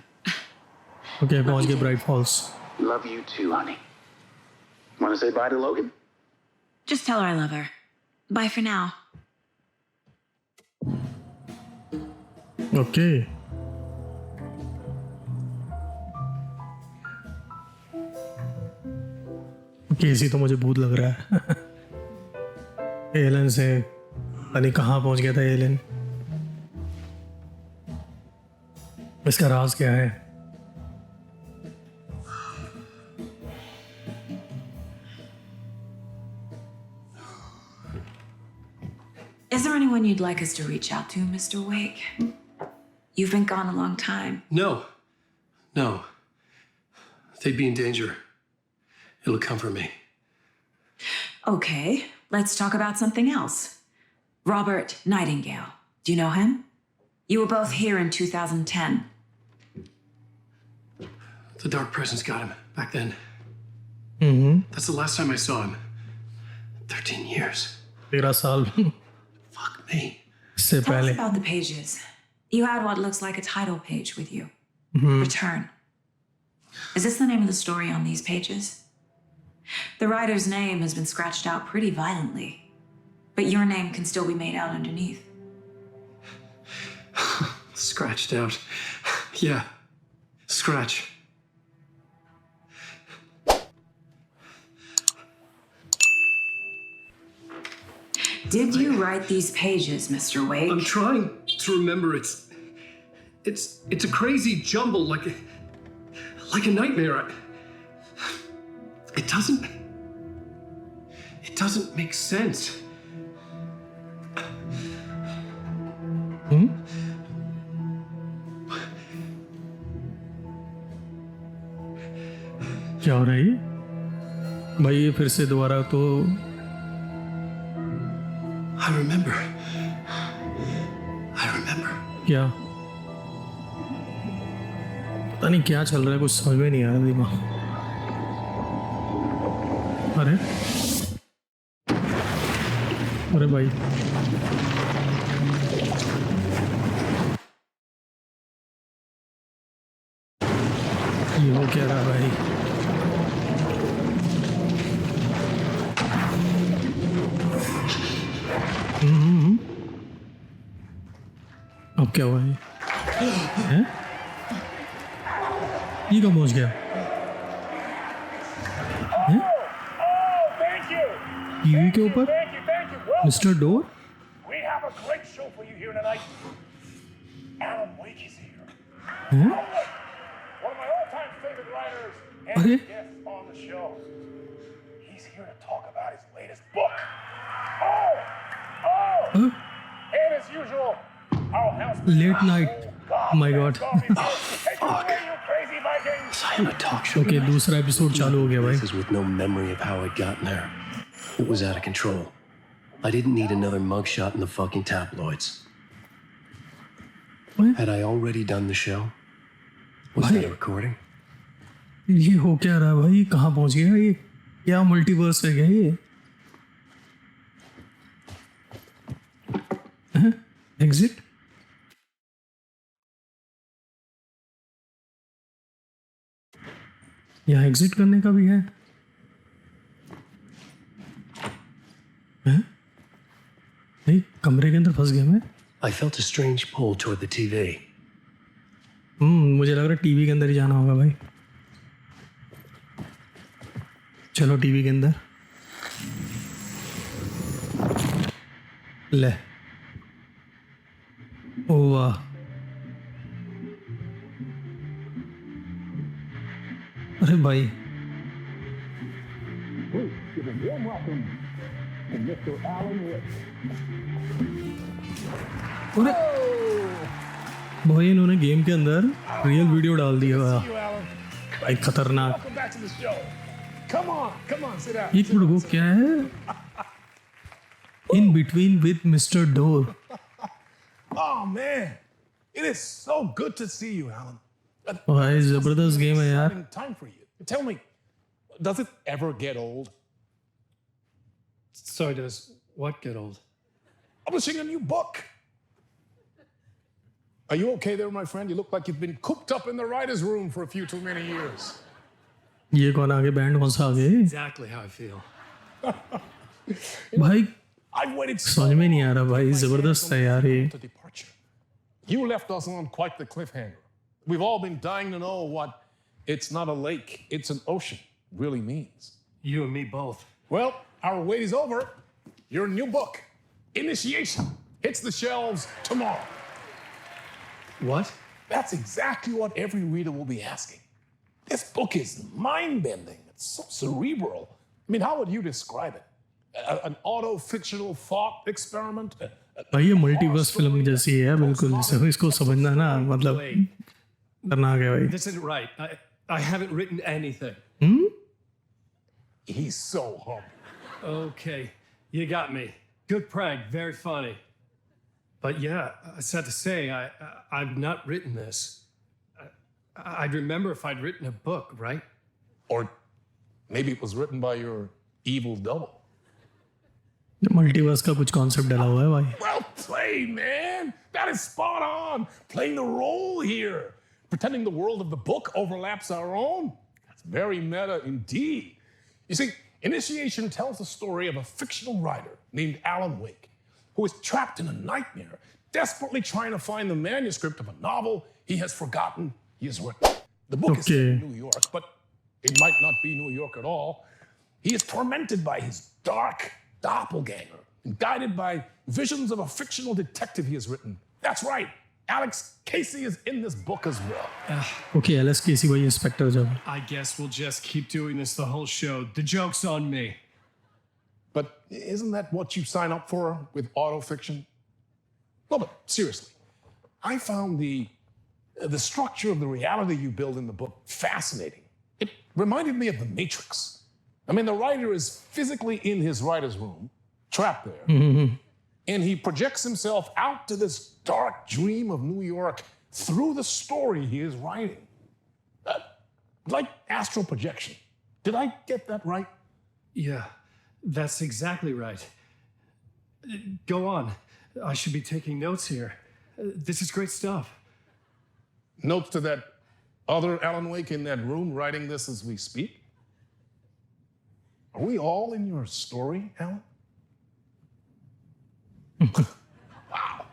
Okay पहुंच गए Bright Falls. Love you too, honey. Want to say bye to Logan? Just tell her I love her. Bye for now. Okay केसी तो मुझे भूत लग रहा है। Elon से पता नहीं कहाँ पहुंच गया था एलन। इसका राज क्या है? Is there anyone you'd like us to reach out to, Mr. Wake? You've been gone a long time. No. No. They'd be in danger. It'll come for me. Okay, let's talk about something else. Robert Nightingale. Do you know him? You were both here in 2010. The Dark Presence got him back then. That's the last time I saw him. 13 years. 13 साल Fuck me. से Tell us पहले। about the pages. You had what looks like a title page with you. Return. Is this the name of the story on these pages? The writer's name has been scratched out pretty violently, but your name can still be made out underneath. Scratched out. Yeah. Scratch. Did you write these pages, Mr. Wake? I'm trying to remember. It's a crazy jumble, like a nightmare. It doesn't make sense. क्या हो रहा है ये? भाई ये फिर से दोबारा तो I remember. I remember. क्या पता नहीं क्या चल रहा है, कुछ समझ में नहीं आ रहा दिमाग। अरे अरे भाई ये हो क्या रहा है भाई? अब क्या हुआ है? हैं? ये कब पहुंच गया? हैं? टीवी के ऊपर mister door? We have a great show for you here tonight. Alan Wake is here. हैं? One of my all-time favorite writers अरे and guest on the show. He's here to talk about his latest book. हाँ? And as usual, our house. Late night, my god. Fuck. You crazy Vikings. I am a talk show. Okay, दूसरा episode चालू हो गया भाई। This is with no memory of how I'd gotten there. It was out of control. I didn't need another mugshot in the fucking tabloids. What? Had I already done the show? Was Why? that a recording? ये हो क्या रहा है भाई? कहाँ पहुंच गया ये? क्या मल्टीवर्स है क्या ये? एग्जिट? यहाँ एग्जिट करने का भी है? हैं? नहीं, कमरे के अंदर फंस गया मैं। I felt a strange pull toward the TV. मुझे लग रहा है टीवी के अंदर ही जाना होगा भाई। चलो टीवी के अंदर। ले, ओ वाह, अरे भाई Give a warm welcome to Mr. Alan Wake. अरे भाई इन्होंने गेम के अंदर रियल वीडियो डाल दिया See you, Alan. भाई, खतरनाक। Welcome back to the show. Come on, sit down. एक मिनट, वो क्या है? In between with mister door. Oh man, it is so good to see you, Alan. भाई जबरदस्त गेम है यार। Exciting time for you. Tell me, does it ever get old? So does what get old? Publishing a new book. Are you okay there, my friend? You look like you've been cooped up in the writer's room for a few too many years. ये कौन आगे, band कौन सा आगे? Exactly how I feel. भाई I've waited so समझ में नहीं आ रहा long भाई, for my जबरदस्त fans है यार ये। to departure. You left us on quite the cliffhanger. We've all been dying to know what "it's not a lake, it's an ocean" really means. You and me both. Well, our wait is over. Your new book, Initiation, hits the shelves tomorrow. What? That's exactly what every reader will be asking. This book is mind-bending. It's so cerebral. I mean, how would you describe it? An auto-fictional thought experiment? भाई ये multiverse film जैसी है बिल्कुल। इसको समझना ना, मतलब करना आ गया भाई। This isn't right. I haven't written anything. He's so humble. Okay, you got me. Good prank, very funny. But yeah, sad to say, I've not written this. I'd remember if I'd written a book, right? Or maybe it was written by your evil double. Multiverse का कुछ concept डाला हुआ है भाई। Well played, man. That is spot on. Playing the role here. Pretending the world of the book overlaps our own. That's very meta indeed. You see, Initiation tells the story of a fictional writer named Alan Wake, who is trapped in a nightmare, desperately trying to find the manuscript of a novel he has forgotten he has written. The book is set in New York, but it might not be New York at all. He is tormented by his dark doppelganger and guided by visions of a fictional detective he has written. That's right. Alex Casey is in this book as well. Okay, Alex Casey भाई inspector जब। I guess we'll just keep doing this the whole show. The joke's on me. But isn't that what you sign up for with autofiction? No, but seriously, I found the structure of the reality you build in the book fascinating. It reminded me of The Matrix. I mean, the writer is physically in his writer's room, trapped there. and he projects himself out to this dark dream of New York through the story he is writing. Like astral projection. Did I get that right? Yeah, that's exactly right. Go on. I should be taking notes here. This is great stuff. Notes to that other Alan Wake in that room writing this as we speak? Are we all in your story, Alan? Wow.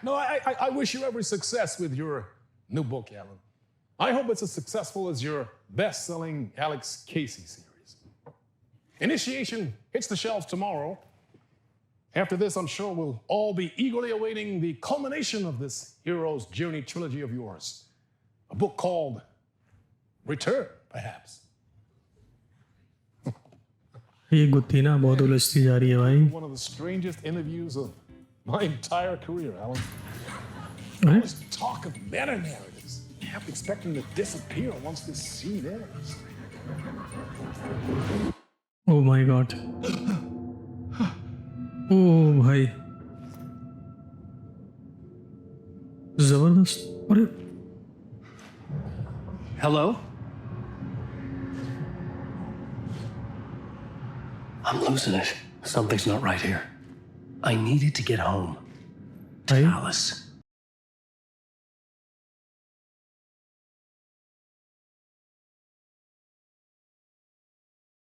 No, I wish you every success with your new book, Alan. I hope it's as successful as your best-selling Alex Casey series. Initiation hits the shelves tomorrow. After this, I'm sure we'll all be eagerly awaiting the culmination of this hero's journey trilogy of yours. A book called Return, perhaps. ये गुत्थी ना बहुत उलझती जा रही है भाई. One of the strangest interviews of my entire career, Alan. I always talk of meta-narratives. I kept expecting to disappear once this scene ends. Oh my god. Oh भाई. जबरदस्त. अरे. Hello? I'm losing it. Something's not right here. I needed to get home. To Alice.